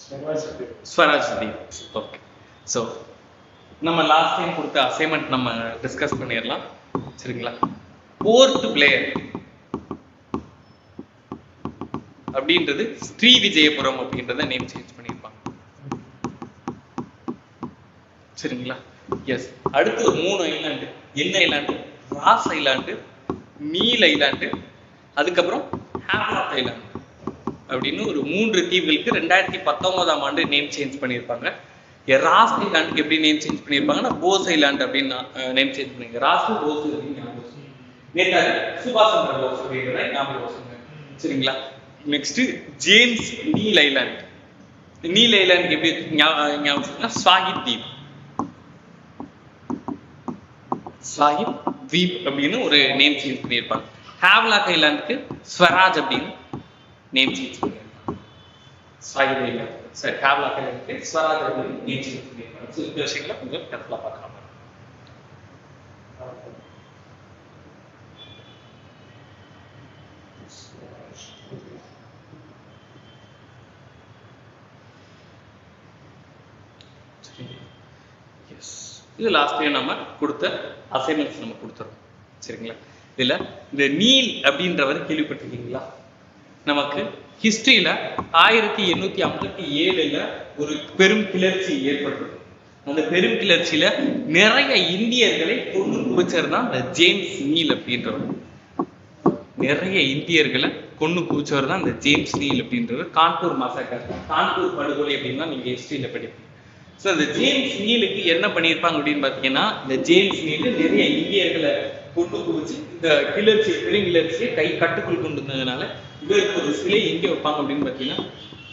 Swaraj Deep. Okay, so நம்ம last time கொடுத்த assignment நம்ம டிஸ்கஸ் பண்ணிடலாம். சரிங்களா? போர்ட் பிளேயர் அப்படின்றது ஸ்ரீ விஜயபுரம் அப்படின்றத நேம் சேஞ்ச் பண்ணியிருப்பாங்க. சரிங்களா? எஸ். அடுத்து ஒரு 3 ஐலாண்டு. என்ன ஐலாண்டு? ராஸ் ஐலாண்டு, நீல் ஐலாண்டு, அதுக்கப்புறம் ஹேவ்லாக் ஐலாண்டு அப்படின்னு ஒரு 3 தீவுகளுக்கு 2019ஆம் ஆண்டு நேம் சேஞ்ச் பண்ணியிருப்பாங்க. ராஸ் ஐலாண்டுக்கு எப்படி நேம் சேஞ்ச் பண்ணியிருப்பாங்கன்னா போஸ் ஐலாண்டு அப்படின்னு நேம் சேஞ்ச் பண்ணிருக்காங்க. ராஸ் போஸ் அப்படின்னு நேதாஜி சுபாஷ் சந்திர போஸ் அப்படின்றத ஞாபகம் வச்சுங்க. சரிங்களா? Next James Neil island. Neil ஐலாண்டுக்கு எப்படி ஞாபகம்? ஸ்வாஹிப் தீப். ஸ்வாஹிப் தீப் அப்படின்னு ஒரு நேம் சேஞ்ச் பண்ணியிருப்பாங்க. ஹேவ்லாக் ஐலாண்டுக்கு ஸ்வராஜ் அப்படின்னு நேம் சேஞ்ச் பண்ணியிருப்பாங்க. ஸ்வாஹிப் ஐலாண்ட் சரி, ஹேவ்லாக் ஐலாண்டுக்கு ஸ்வராஜ் அப்படின்னு நேம் சேஞ்ச் பண்ணியிருப்பாங்க. ஸோ இந்த விஷயங்களை கொஞ்சம் கரெக்டாக பார்க்கலாம். இது லாஸ்ட் டைம் நம்ம கொடுத்த அசைன்மெண்ட்ஸ் நம்ம கொடுத்துறோம். சரிங்களா? இதுல இந்த நீல் அப்படின்றவர் கேள்விப்பட்டிருக்கீங்களா? நமக்கு ஹிஸ்டரியில 1857 ஒரு பெரும் கிளர்ச்சி ஏற்பட்டது. அந்த பெரும் கிளர்ச்சியில நிறைய இந்தியர்களை கொண்டு குவிச்சர் தான் இந்த ஜேம்ஸ் நீல் அப்படின்றவர். நிறைய இந்தியர்களை கொண்டு குவிச்சவர் தான் இந்த ஜேம்ஸ் நீல் அப்படின்றவர். கான்பூர் மசாக்கர், கான்பூர் படுகொலை அப்படின்னா நீங்க ஹிஸ்டரியில படிப்பீங்க. ஸோ இந்த ஜேம்ஸ் நீலுக்கு என்ன பண்ணியிருப்பாங்க அப்படின்னு பார்த்தீங்கன்னா, இந்த ஜேம்ஸ் நீலு நிறைய இந்தியர்களை கொண்டு குவிச்சு இந்த கிளர்ச்சி பெருங்கிளர்ச்சியை கட்டுக்குள் கொண்டு வந்ததுனால இவருக்கு ஒரு சிலை எங்கே வைப்பாங்க அப்படின்னு பார்த்தீங்கன்னா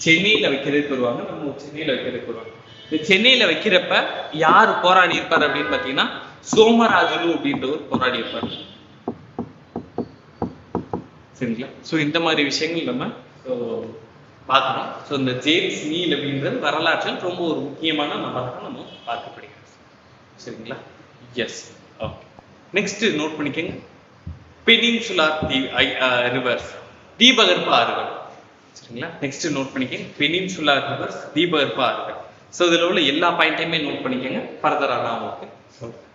சென்னையில வைக்கிறதுக்கு வருவாங்க. நம்ம சென்னையில வைக்கிறதுக்கு வருவாங்க. இந்த சென்னையில வைக்கிறப்ப யார் போராடி இருப்பார் அப்படின்னு பார்த்தீங்கன்னா சோமராஜலு அப்படின்றவர் போராடி இருப்பார். சரிங்களா? ஸோ இந்த மாதிரி விஷயங்கள் நம்ம பார்க்கணும். ஸோ இந்த ஜேம்ஸ் நீல் அப்படின்றது வரலாற்றில் ரொம்ப ஒரு முக்கியமான நபராக நம்ம பார்க்கப்படுகிறது. சரிங்களா? எஸ். ஓகே, நெக்ஸ்ட் நோட் பண்ணிக்கங்க. பெனின்சுலார் ரிவர்ஸ், தீபகற்ப ஆறுகள். சரிங்களா? நெக்ஸ்ட் நோட் பண்ணிக்கங்க. பெனின்சுலார் ரிவர்ஸ், தீபகற்ப ஆறுகள். ஸோ இதில் உள்ள எல்லா பாயிண்ட்டையுமே நோட் பண்ணிக்கங்க. ஃபர்தராக நான் உங்களுக்கு சொல்றேன்.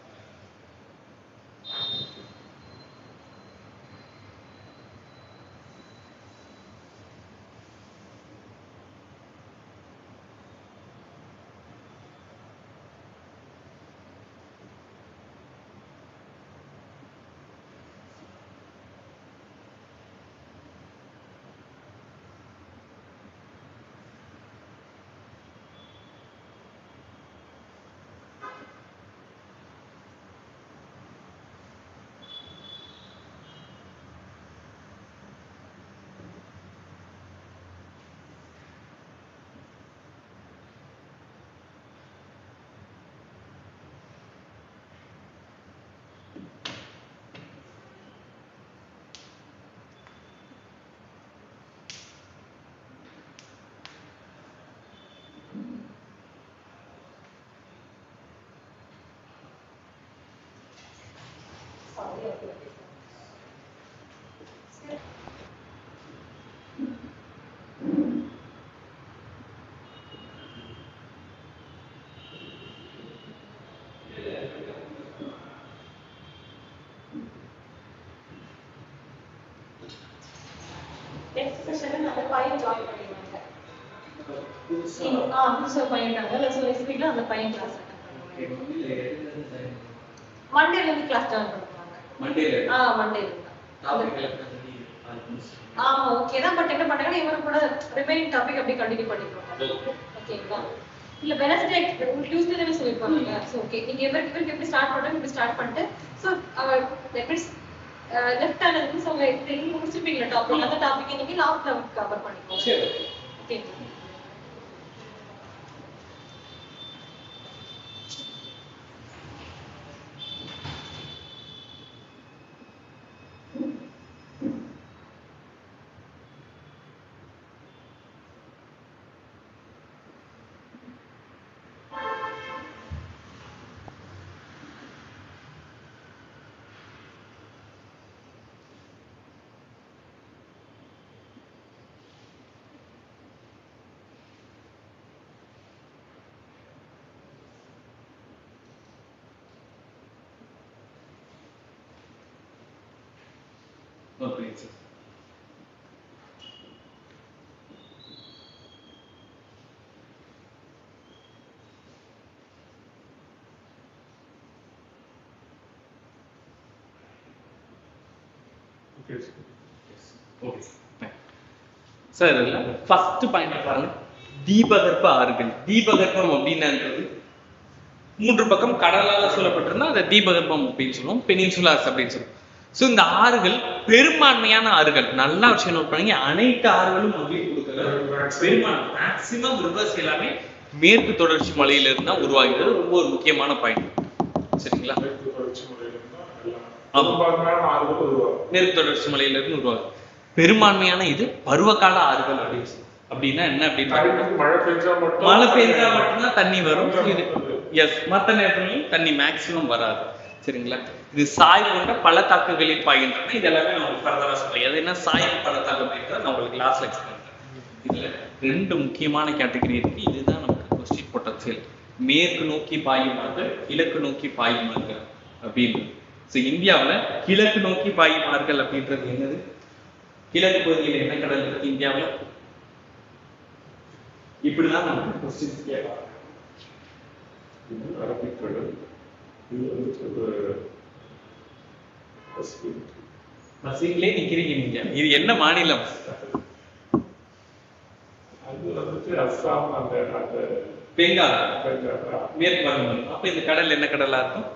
Next session அந்த பையன் ஜாயின் பண்ணிடுவாங்க. புதுசா பையன் இருக்காங்க. ஸோ நெக்ஸ்ட் வீக்ல அந்த பையன் கிளாஸ் மண்டேல இருந்து கிளாஸ் ஜாயின் பண்ணுவாங்க. மண்டேல ஆமா ஓகே தான். பட் என்ன பண்ணாங்கன்னா இவரு கூட ரிமைனிங் டாபிக் அப்படியே கண்டினியூ பண்ணிக்குவாங்க. ஓகேங்களா? இல்ல வெனஸ்டே டியூஸ்டே தானே சொல்லிருப்பாங்க. ஸோ ஓகே, நீங்க இவருக்கு எப்படி ஸ்டார்ட் பண்ணுங்க, இப்படி ஸ்டார்ட் பண்ணிட்டு so that means left hand இருக்கு. ஸோ நீங்க முடிச்சிருப்பீங்களா டாபிக், அந்த டாபிக் நீங்க லாஸ்ட்ல கவர் பண்ணிக்கோங்க. ஓகே. நோட் பண்ணிங்க சார். சார் இல்ல ஃபர்ஸ்ட் பாயிண்ட் பாருங்க, தீபகற்ப ஆறுகள். தீபகற்பம் அப்படின்றது மூன்று பக்கம் கடலால சூழப்பட்டிருந்தா அதை தீபகற்பம் அப்படின்னு சொல்லுவோம், பெனின்சுலாஸ் அப்படின்னு சொல்லுவோம். ஸோ இந்த ஆறுகள் பெரும்பான்மையான ஆறுகள், நல்லா விஷயம் நோட் பண்ணீங்க, அனைத்து ஆறுகளும் அப்படின்னு கொடுக்கல, பெரும்பான்மை மேக்சிமம் ரிவர்ஸ் எல்லாமே மேற்கு தொடர்ச்சி மலையில இருந்தா உருவாகிறது. ரொம்ப ஒரு முக்கியமான பாயிண்ட், சரிங்களா? மேற்கு தொடர்ச்சி மலையில இருந்து உருவாகுது. பெரும்பான்மையான இது பருவகால ஆறுகள் அப்படின்னு சொல்லுவோம். அப்படின்னா என்ன அப்படின்னா, மழை பெய்ஞ்சா மட்டும்தான் தண்ணி வரும். இது எஸ், மற்ற நேரத்துலையும் தண்ணி மேக்சிமம் வராது, சரிங்களா? இது சாய்வு கொண்ட பள்ளத்தாக்குகளில் பாய்கின்றன. இது எல்லாமே நான் உங்களுக்கு ஃபர்தரா சொல்றேன். அது என்ன சாய்வு பள்ளத்தாக்கு அப்படின்றத நான் உங்களுக்கு கிளாஸ்ல எக்ஸ்பிளைன் பண்றேன். இதுல ரெண்டு முக்கியமான கேட்டகரி இருக்கு. இதுதான் நமக்கு கொஸ்டின் பொட்டன்சியல். மேற்கு நோக்கி பாயும் ஆறுகள், கிழக்கு நோக்கி பாயும் ஆறுகள் அப்படின்னு. ஸோ இந்தியாவுல கிழக்கு நோக்கி பாயும் ஆறுகள் அப்படின்றது என்னது? கிழக்கு பகுதியில் என்ன கடல் இருக்கு இந்தியாவுல? இப்படிதான் நமக்கு கொஸ்டின்ஸ் கேட்பாங்க. அரபிக்கடல், இது வந்து பசிங்களே நிக்கிறீங்க நீங்க. இது என்ன மாநிலம்? அது வந்துட்டு அஸ்ஸாம், அந்த பெங்கால், மேற்கு வங்காளம். அப்ப இந்த கடல் என்ன கடலா இருக்கும்?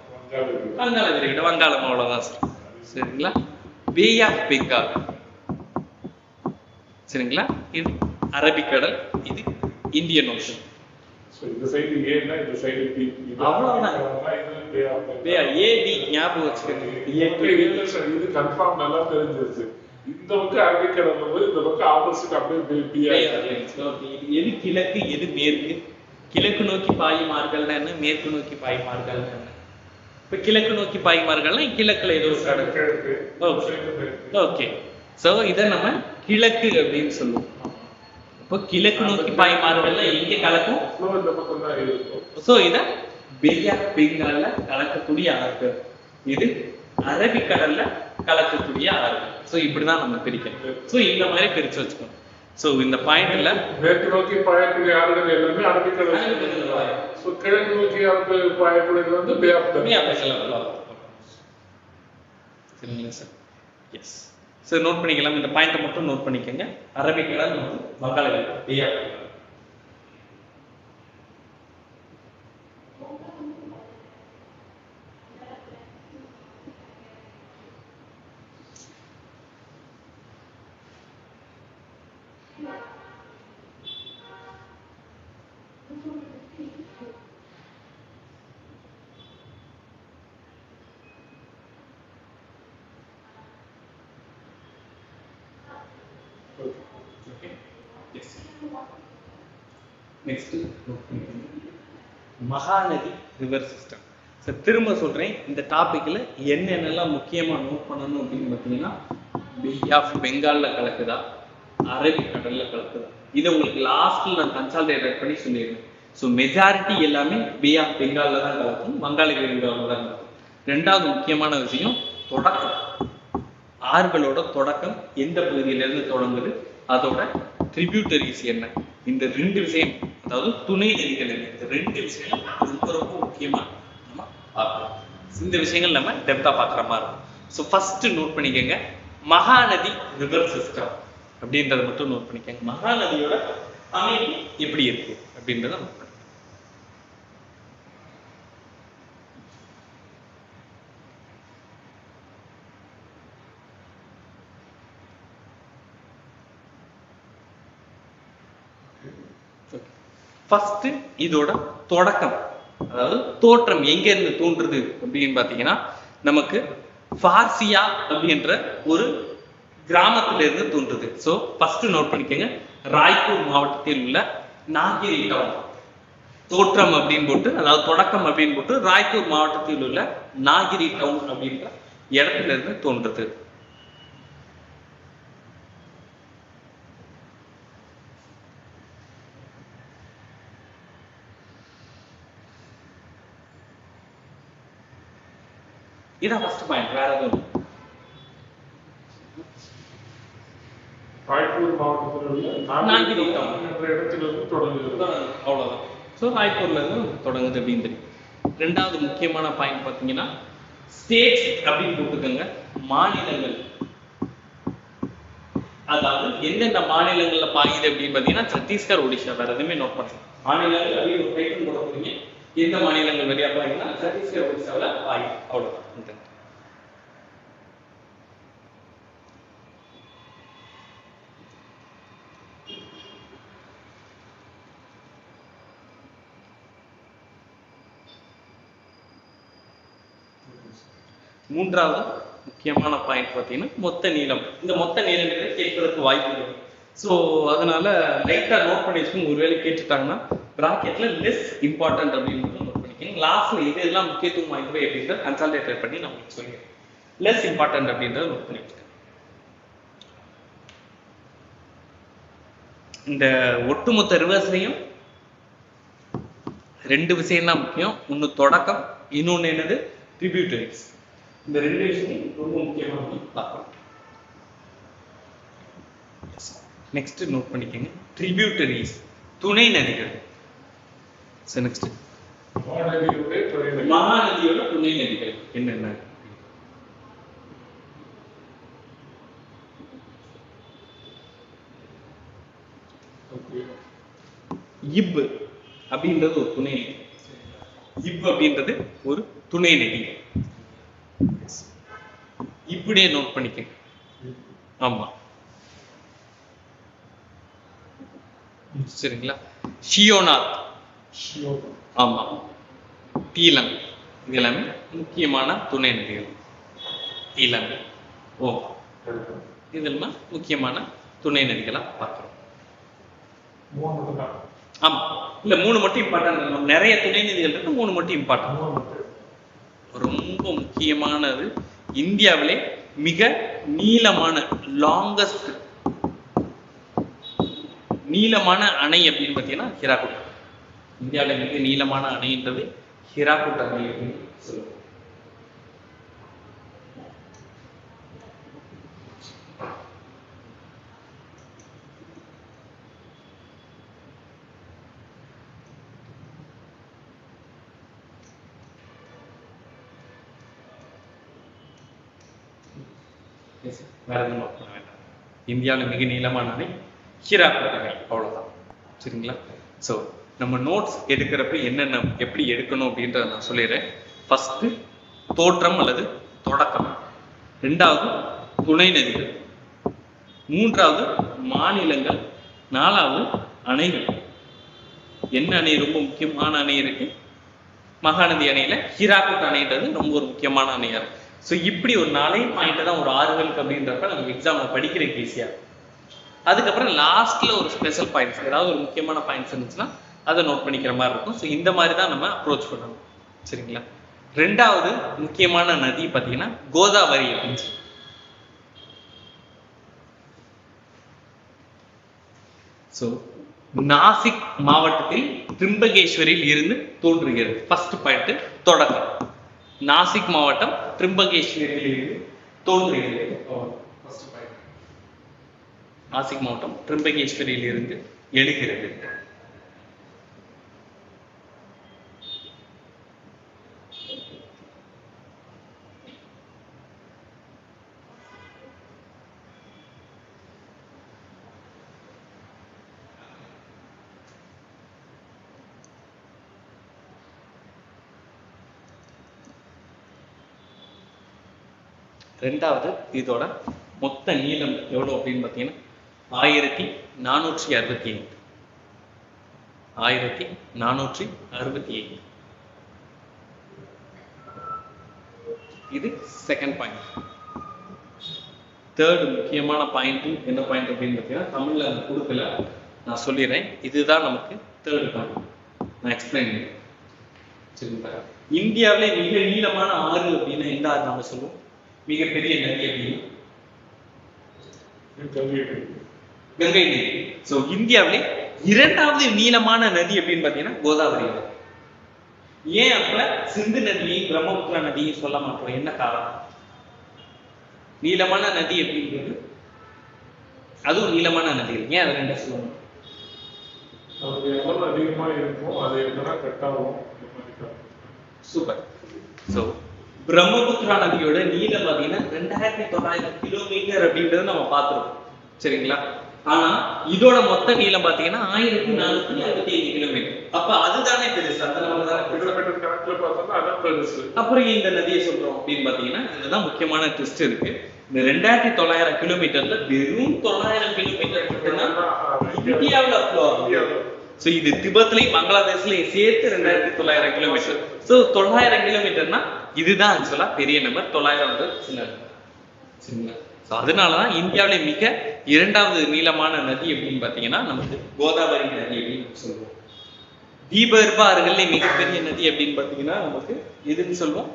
வங்காள விரிகுடா, வங்காளம், அவ்வளவுதான் சார், சரிங்களா? பே ஆஃப் பெங்கால், சரிங்களா? இது அரபிக்கடல், இது இந்தியன் ஓஷன். இந்த சைடு ஏன்னா இந்த சைடு பி, அவ்வளவுதான். பே ஆஃப் ஏடி ஞாபகம் வச்சுக்கோங்க. இது கன்ஃபார்ம் நல்லா தெரிஞ்சிருச்சு. இந்த பக்கம் அரபிக்கடல் வந்து இந்த பக்கம் ஆப்போசிட் அப்படியே பி ஆஃப். எது கிழக்கு, எது மேற்கு? கிழக்கு நோக்கி பாயுமார்கள்னா என்ன, மேற்கு நோக்கி பாயுமார்கள்னா என்ன? இப்ப கிழக்கு நோக்கி பாயுமார்கள்னா கிழக்குல ஏதோ ஒரு கடல். ஓகே, சோ இத நம்ம கிழக்கு அப்படின்னு சொல்லுவோம். இப்போ கிழக்கு நோக்கி பாயுமார்கள்ல எங்க கலக்கும்? சோ இத பே ஆஃப் பெங்கால்ல கலக்கக்கூடிய ஆறுகள், இது அரபிக்கடல்ல கலக்கக்கூடிய ஆறுகள். சோ இப்படிதான் நம்ம பிரிக்கணும். சோ இந்த மாதிரி பிரிச்சு வச்சுக்கணும். சோ இந்த பாயிண்ட்ல மேற்கு நோக்கி பாயக்கூடிய ஆறுகள் எல்லாமே அரபிக்கடல், சோ கிழக்கு நோக்கி பாயக்கூடியது வந்து பே ஆஃப் பெங்கால். சரிங்களா சார்? எஸ். சோ நோட் பண்ணிக்கலாம், இந்த பாயிண்ட்டை மட்டும் நோட் பண்ணிக்கங்க. அரபிக்கடல் மற்றும் வங்காள விரிகுடா, bay of Bengal. Next Mahanadi river system. Sir திரும்ப சொல்றேன், இந்த டாபிக்ல என்னென்னலாம் முக்கியமா நோட் பண்ணணும் அப்படின்னு பார்த்தீங்கன்னா, பே ஆஃப் பெங்கால்ல கலக்குதா, அரபிக்கடல்ல கலக்குதா, இதை உங்களுக்கு லாஸ்ட்ல நான் கன்சால்டேட் பண்ணி சொல்லிடுறேன். ஸோ மெஜாரிட்டி எல்லாமே பே ஆஃப் பெங்கால்ல தான் கலக்கும், வங்காள விரிகுடாவில் தான் கலக்கும். ரெண்டாவது முக்கியமான விஷயம் தொடக்கம், ஆறுகளோட தொடக்கம் எந்த பகுதியிலிருந்து தொடங்குது, அதோட ட்ரிபியூட்டரிஸ் என்ன, இந்த ரெண்டு விஷயம், அதாவது துணை நதிகள் என்ன, இந்த ரெண்டு விஷயம் ரொம்ப ரொம்ப முக்கியமா நம்ம பார்க்கலாம். இந்த விஷயங்கள் நம்ம டெப்தா பார்க்குற மாதிரி இருக்கும். ஸோ ஃபர்ஸ்ட் நோட் பண்ணிக்கோங்க, மகாநதி ரிவர் சிஸ்டம் அப்படின்றத மட்டும் நோட் பண்ணிக்கோங்க. மகாநதியோட அமைப்பு எப்படி இருக்கு அப்படின்றத நோட் பண்ணிக்கோங்க. ஃபர்ஸ்ட் இதோட தொடக்கம், அதாவது தோற்றம் எங்க இருந்து தோன்றுது அப்படின்னு பாத்தீங்கன்னா, நமக்கு பார்சியா அப்படின்ற ஒரு கிராமத்துல இருந்து தோன்றுது. ஸோ ஃபர்ஸ்ட் நோட் பண்ணிக்கோங்க, ராய்ப்பூர் மாவட்டத்தில் உள்ள நாகிரி டவுன். தோற்றம் அப்படின்னு போட்டு, அதாவது தொடக்கம் அப்படின்னு போட்டு, ராய்ப்பூர் மாவட்டத்தில் உள்ள நாகிரி டவுன் அப்படின்ற இடத்துல இருந்து தோன்றுது. இதான் ஃபர்ஸ்ட் பாயிண்ட், வேற எதுவும். ராய்ப்பூர் மாவட்டத்தில் உள்ள நாகி என்ற இடத்திலிருந்து தொடங்குகிறது. அவ்வளவுதான். ஸோ ராய்ப்பூர்ல இருந்து தொடங்குது அப்படின்னு தெரியும். ரெண்டாவது முக்கியமான பாயிண்ட் பார்த்தீங்கன்னா ஸ்டேட்ஸ் அப்படின்னு போட்டுக்கோங்க, மாநிலங்கள். அதாவது எந்தெந்த மாநிலங்கள்ல பாயுது அப்படின்னு பார்த்தீங்கன்னா சத்தீஸ்கர், ஒடிஷா, வேற எதுவுமே நோட் பண்ணுங்க. மாநிலங்கள் அப்படின்னு ஒரு டைட்டில் போட போறீங்க, எந்த மாநிலங்கள் வழியா பாயுங்கன்னா சத்தீஸ்கர், ஒடிஷாவில் பாயும். அவ்வளவுதான். மூன்றாவது முக்கியமான பாயிண்ட் பார்த்தீங்கன்னா மொத்த நீளம். இந்த மொத்த நீளம் கேட்பதற்கு வாய்ப்பு இருக்கு. ஸோ அதனால லைட்டா நோட் பண்ணி வச்சுக்கோங்க. ஒருவேளை கேட்டுட்டாங்கன்னா பிராக்கெட்ல லெஸ் இம்பார்ட்டன்ட் அப்படின்னு நோட் பண்ணிக்கோங்க. லாஸ்ட்ல இது எல்லாம் முக்கியத்துவம் வாய்ந்தவை அப்படின்றத கன்சால்டேட் பண்ணி நான் உங்களுக்கு சொல்லிடுறேன். லெஸ் இம்பார்ட்டன்ட் அப்படின்றத நோட் பண்ணி வச்சுக்கோங்க. இந்த ஒட்டுமொத்த ரிவர்ஸ்லையும் 2 விஷயம் தான் முக்கியம். ஒன்று தொடக்கம், இன்னொன்று என்னது ட்ரிபியூட்டரிஸ். இந்த 2 விஷயம் ரொம்ப முக்கியமான பார்க்கலாம். நெக்ஸ்ட் நோட் பண்ணிக்கங்க, ட்ரிபியூட்டரிஸ், துணை நதிகள். நெக்ஸ்ட் மகாநதியோட துணை நதிகள் என்னென்ன? இப் அப்படின்றது ஒரு துணை நதி. இப் அப்படின்றது ஒரு துணை நதி. இப்படியே நோட் பண்ணிக்க. ஆமா, சரிங்களா. ஷியோநாத், ஆமா, தீலங், இது எல்லாமே முக்கியமான துணை நதிகள். தீலங், ஓ, இதெல்லாம் முக்கியமான துணை நதிகளா பார்க்கிறோம். ஆமா, இல்ல 3 மட்டும் இம்பார்ட்டன்ட். நிறைய துணை நதிகள் இருக்கு, 3 மட்டும் இம்பார்ட்டன்ட். ரொம்ப முக்கியமானது, இந்தியாவிலே மிக நீளமான லாங்கஸ்ட் நீளமான அணை அப்படின்னு பார்த்தீங்கன்னா ஹிராகுட். இந்தியாவில் மிக நீளமான அணைன்றது ஹிராகுட் அணை அப்படின்னு சொல்லுவோம். வேற எதுவும் நோட் பண்ண வேண்டாம். இந்தியாவில் மிக நீளமான அணை ஹிராகுட் அணை, அவ்வளவுதான். சரிங்களா. ஸோ நம்ம நோட்ஸ் எடுக்கிறப்ப என்னென்ன எப்படி எடுக்கணும் அப்படின்றத நான் சொல்லிடுறேன். ஃபர்ஸ்ட் தோற்றம் அல்லது தொடக்கம், 2வது துணை நதிகள், 3வது மாநிலங்கள், 4வது அணைகள். என்ன அணை ரொம்ப முக்கியமான அணை இருக்கு? மகாநதி அணையில ஹிராகுட் அணைன்றது ரொம்ப ஒரு முக்கியமான அணையா இருக்கு. ஸோ இப்படி ஒரு 4 பாயிண்ட் தான் ஒரு 6 அப்படின்றப்ப நமக்கு எக்ஸாம்ல படிக்கிறதுக்கு ஈஸியா. அதுக்கப்புறம் லாஸ்ட்ல ஒரு ஸ்பெஷல் பாயிண்ட்ஸ், ஏதாவது ஒரு முக்கியமான பாயிண்ட்ஸ் இருந்துச்சுன்னா அதை நோட் பண்ணிக்கிற மாதிரி இருக்கும். ஸோ இந்த மாதிரி தான் நம்ம அப்ரோச் பண்ணணும். சரிங்களா. 2வது முக்கியமான நதி பார்த்தீங்கன்னா கோதாவரி அப்படின்னு சொல்லி. ஸோ நாசிக் மாவட்டத்தில் திரிம்பகேஸ்வரில் இருந்து தோன்றுகிறது. ஃபர்ஸ்ட் பாயிண்ட் தொடக்கம். நாசிக் மாவட்டம் திரிம்பகேஸ்வரில் இருந்து தோன்றுகிறது. நாசிக் மாவட்டம் திரிம்பகேஸ்வரியில் இருந்து எழுகிறது. ரெண்டாவது, இதோட மொத்த நீளம் எவ்வளவு அப்படின்னு பார்த்தீங்கன்னா 1468. 1468. இது செகண்ட் பாயிண்ட். தேர்ட் முக்கியமான பாயிண்ட் என்ன பாயிண்ட் அப்படின்னு பார்த்தீங்கன்னா தமிழ்ல அது கொடுக்கல, நான் சொல்லிடுறேன். இதுதான் நமக்கு தேர்ட் பாயிண்ட், நான் எக்ஸ்பிளைன் பண்ணுறேன். சரிங்களா. இந்தியாவிலே மிக நீளமான ஆறு அப்படின்னா எந்த ஆறு நாம சொல்லுவோம்? மிகப்பெரிய நதி அப்படின்னு கங்கை நதி. சோ இந்தியாவிலே 2வது நீளமான நதி அப்படின்னு பாத்தீங்கன்னா கோதாவரி. ஏன் அப்ப சிந்து நதியையும் பிரம்மபுத்திரா நதியையும் சொல்ல மாட்டோம்? என்ன காரணம்? நீளமான நதி அப்படின்றது அதுவும் நீளமான நதிகள். ஏன் அதை ரெண்டா சொல்லணும்? அது எவ்வளவு அதிகமா இருக்கும் அது என்னன்னா கட் ஆகும். சூப்பர். ஸோ பிரம்மபுத்திரா நதியோட நீளம் பார்த்தீங்கன்னா 2900 கிலோமீட்டர் அப்படின்றத நம்ம பார்த்துருக்கோம். சரிங்களா? ஆனா இதோட மொத்த நீளம் பார்த்தீங்கன்னா 1465 கிலோமீட்டர். அப்ப அதுதானே பெருசு. அந்த நம்ம தானே கிலோமீட்டர் கணக்குல பார்த்தோம்னா அதான் பெருசு. அப்புறம் இந்த நதியை சொல்றோம் அப்படின்னு பார்த்தீங்கன்னா இதுதான் முக்கியமான ட்விஸ்ட் இருக்கு. இந்த 2900 கிலோமீட்டர்ல வெறும் 900 கிலோமீட்டர் மட்டும்தான் இந்தியாவில் ஃப்ளோ ஆகும். ஸோ இது திபெத்லையும் பங்களாதேஷ்லையும் சேர்த்து 2900 கிலோமீட்டர். ஸோ 900 கிலோமீட்டர்னா இதுதான் ஆக்சுவலா பெரிய நம்பர். 900 சின்ன. சரிங்களா? ஸோ அதனாலதான் இந்தியாவிலே மிக 2வது நீளமான நதி அப்படின்னு பார்த்தீங்கன்னா நமக்கு கோதாவரி நதி அப்படின்னு சொல்லுவோம். தீபகற்ப ஆறுகள்ல மிகப்பெரிய நதி அப்படின்னு பார்த்தீங்கன்னா நமக்கு எதுன்னு சொல்லுவோம்?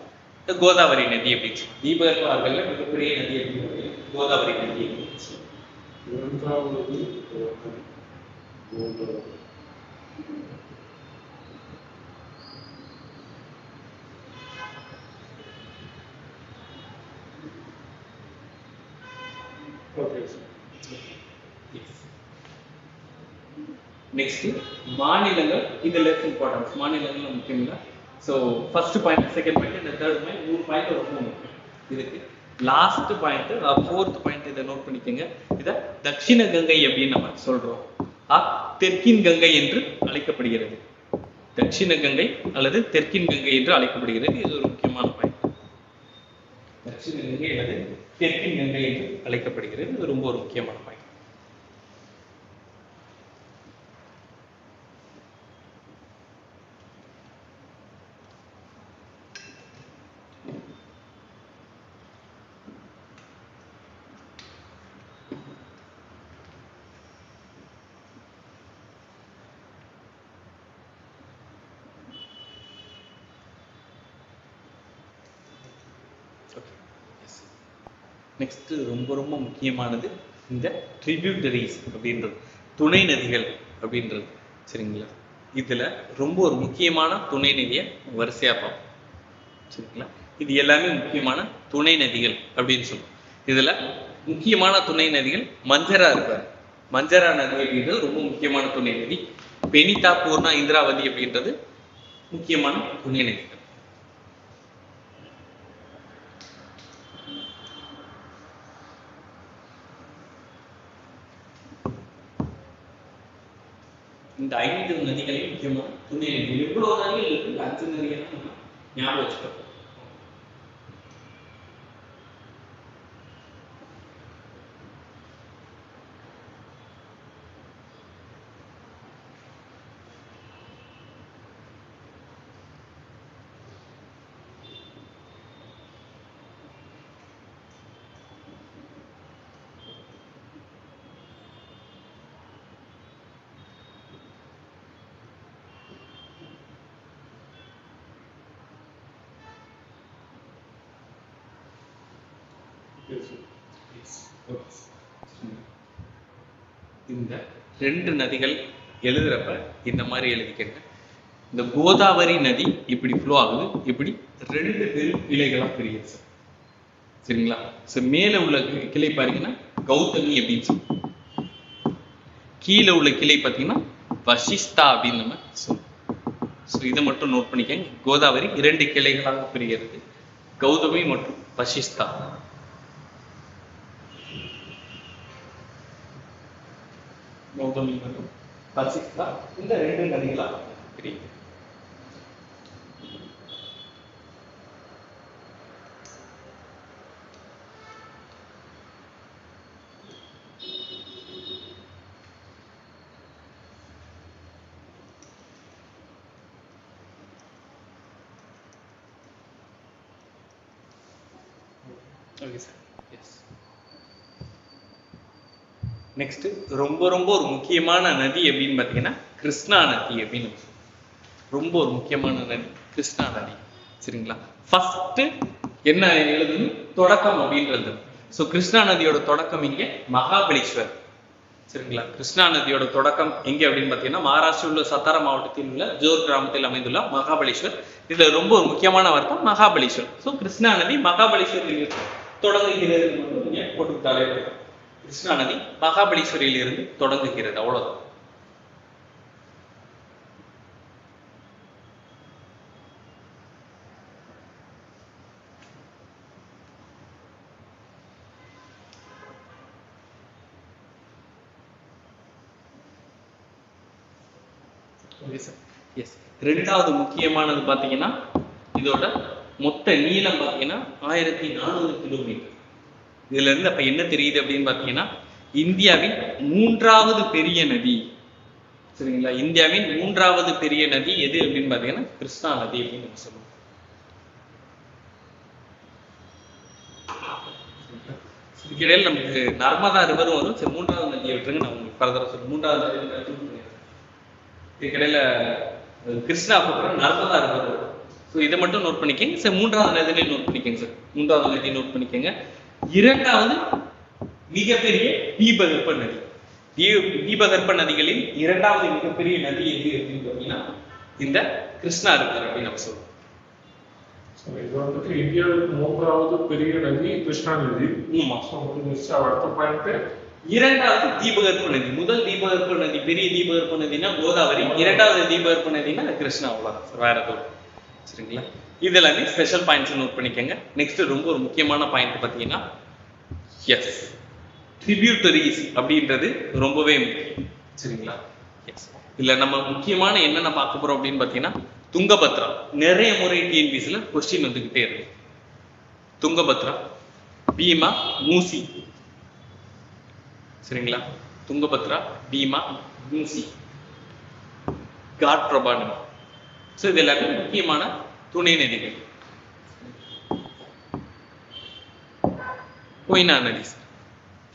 கோதாவரி நதி அப்படின்னு சொல்லுவோம். தீபகற்ப ஆறுகள்ல மிகப்பெரிய நதி அப்படின்னு கோதாவரி நதி அப்படின்னு சொல்லுவோம். நெக்ஸ்ட் மாநிலங்கள். இது லெஸ் இம்பார்ட்டன்ஸ். மாநிலங்கள் முக்கியம் இல்லை. So first point, second point, இந்த தேர்ட் பாயிண்ட், 3 பாயிண்ட் ரொம்ப முக்கியம். இதுக்கு லாஸ்ட் பாயிண்ட், 4th பாயிண்ட் இதை நோட் பண்ணிக்கோங்க. இதை தட்சிண கங்கை அப்படின்னு நம்ம சொல்றோம். தெற்கின் கங்கை என்று அழைக்கப்படுகிறது. தட்சிண கங்கை அல்லது தெற்கின் கங்கை என்று அழைக்கப்படுகிறது. இது ஒரு முக்கியமான பாயிண்ட். தட்சிண கங்கை அல்லது தெற்கின் கங்கை என்று அழைக்கப்படுகிறது. இது ரொம்ப ஒரு முக்கியமான பாயிண்ட். நெக்ஸ்ட் ரொம்ப ரொம்ப முக்கியமானது இந்த ட்ரிபியூட்டரிஸ் அப்படின்றது, துணை நதிகள் அப்படின்றது. சரிங்களா? இதுல ரொம்ப ஒரு முக்கியமான துணை நதியை வரிசையா பார்ப்போம். சரிங்களா? இது எல்லாமே முக்கியமான துணை நதிகள் அப்படின்னு சொல்லுவோம். இதுல முக்கியமான துணை நதிகள் மஞ்சரா இருப்பாரு. மஞ்சரா நதி அப்படின்றது ரொம்ப முக்கியமான துணை நதி. பெனிதா, பூர்ணா, இந்திராவதி அப்படின்றது முக்கியமான துணை நதிகள். இந்த 5 நதிகளையும் முக்கியமான துணை நதிகள். எவ்வளவு நதிகள் இருக்கு? 5 நதிகள் நம்ம ஞாபகம் வச்சுக்கணும். இந்த 2 நதிகள் எழுதுறப்ப இந்த மாதிரி எழுதிக்கங்க. இந்த கோதாவரி நதி இப்படி ஃப்ளோ ஆகுது, இப்படி 2 பெரும் கிளைகளா பிரியுது. சரிங்களா? மேல உள்ள கிளை பாத்தீங்கன்னா கௌதமி அப்படின்னு சொல்லுவோம். கீழே உள்ள கிளை பார்த்தீங்கன்னா வசிஷ்டா அப்படின்னு நம்ம சொல்லுவோம். ஸோ இதை மட்டும் நோட் பண்ணிக்கங்க. கோதாவரி 2 கிளைகளாக பிரிகிறது, கௌதமி மற்றும் வசிஷ்டா. கௌதமி மற்றும் வசிஷ்டா இந்த 2 நதிகளாக பிரிகிறது. Okay, sir. Yes. நெக்ஸ்ட் ரொம்ப ரொம்ப ஒரு முக்கியமான நதி அப்படின்னு பார்த்தீங்கன்னா கிருஷ்ணா நதி அப்படின்னு ரொம்ப ஒரு முக்கியமான நதி கிருஷ்ணா நதி. சரிங்களா? ஃபர்ஸ்ட் என்ன எழுதுன்னு தொடக்கம் அப்படின்றது. ஸோ கிருஷ்ணா நதியோட தொடக்கம் இங்கே மகாபலேஸ்வர். சரிங்களா? கிருஷ்ணா நதியோட தொடக்கம் எங்கே அப்படின்னு பார்த்தீங்கன்னா மகாராஷ்டிரா உள்ள சத்தாரா மாவட்டத்தில் உள்ள ஜோர் கிராமத்தில் அமைந்துள்ள மகாபலேஸ்வர். இதுல ரொம்ப ஒரு முக்கியமான வார்த்தை மகாபலேஸ்வர். ஸோ கிருஷ்ணா நதி மகாபலேஸ்வரில் தொடங்குகிறது மட்டும் நீங்க போட்டுக்கிட்டாலே போதும். கிருஷ்ணா நதி மகாபலீஸ்வரியில் இருந்து தொடங்குகிறது, அவ்வளவுதான். ரெண்டாவது முக்கியமானது பாத்தீங்கன்னா இதோட மொத்த நீளம் பாத்தீங்கன்னா 1400 கிலோமீட்டர். இதுல இருந்து அப்ப என்ன தெரியுது அப்படின்னு பாத்தீங்கன்னா இந்தியாவின் 3வது பெரிய நதி. சரிங்களா, இந்தியாவின் 3வது பெரிய நதி எது அப்படின்னு பாத்தீங்கன்னா கிருஷ்ணா நதி அப்படின்னு நம்ம சொல்லுவோம். இதுக்கிடையில் நமக்கு நர்மதா ரிவரும் வரும். சரி, 3வது நதியை விட்டுருங்க, நான் உங்களுக்கு ஃபர்தரா சொல்றேன். 3வது இதுக்கிடையில கிருஷ்ணா அப்புறம் நர்மதா ரிவர் வரும். ஸோ இதை மட்டும் நோட் பண்ணிக்கங்க சார். 3வது நதியிலையும் நோட் பண்ணிக்கங்க சார். 3வது நதியை நோட் பண்ணிக்கங்க. 2வது மிகப்பெரிய தீபகற்ப நதி. தீபகற்ப நதிகளில் 2வது மிகப்பெரிய நதி எது அப்படின்னு பார்த்தீங்கன்னா இந்த கிருஷ்ணா ரிவர் அப்படின்னு நம்ம சொல்றோம். இது வந்துட்டு இந்தியாவுக்கு 3வது பெரிய நதி கிருஷ்ணா நதி. அடுத்த பாயிண்ட் 2வது தீபகற்ப நதி. முதல் தீபகற்ப நதி, பெரிய தீபகற்ப நதினா கோதாவரி. 2வது தீபகற்ப நதினா கிருஷ்ணா, அவ்வளவுதான். வேற எதுவும். சரிங்களா, இதெல்லாமே ஸ்பெஷல் பாயிண்ட்ஸ் நோட் பண்ணிக்கங்க. நெக்ஸ்ட் ரொம்ப ஒரு முக்கியமான பாயிண்ட் பார்த்தீங்கன்னா எஸ் ட்ரிபியூட்டரிஸ் அப்படின்றது ரொம்பவே முக்கியம். சரிங்களா, எஸ் இல்ல நம்ம முக்கியமான என்னென்ன பார்க்க போறோம் அப்படின்னு பார்த்தீங்கன்னா துங்கபத்ரா. நிறைய முறை டிஎன்பிசில கொஸ்டின் வந்துகிட்டே இருக்கு. துங்கபத்ரா, பீமா, மூசி. சரிங்களா, துங்கபத்ரா, பீமா, மூசி, காட் பிரபா நதி. ஸோ இது எல்லாமே முக்கியமான துணை நதிகள். கொய்னா நதி.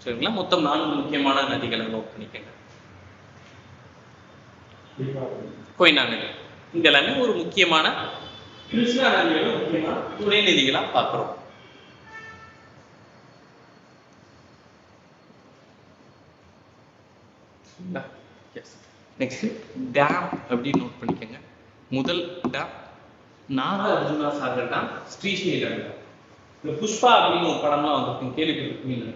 சரிங்களா, மொத்தம் 4 முக்கியமான நதிகளை நோட் பண்ணிக்கங்க. கொய்னா நதி இங்க எல்லாமே ஒரு முக்கியமான கிருஷ்ணா நதியோட முக்கியமான துணை நதிகளா பார்க்கிறோம். நெக்ஸ்ட் டேம் அப்படின்னு நோட் பண்ணிக்கங்க. முதல் dam Nagarjuna Sagar dam, Srisailam dam. இந்த புஷ்பா அப்படின்னு ஒரு படம்லாம் வந்திருக்கும், கேள்விப்பட்டிருக்கீங்க.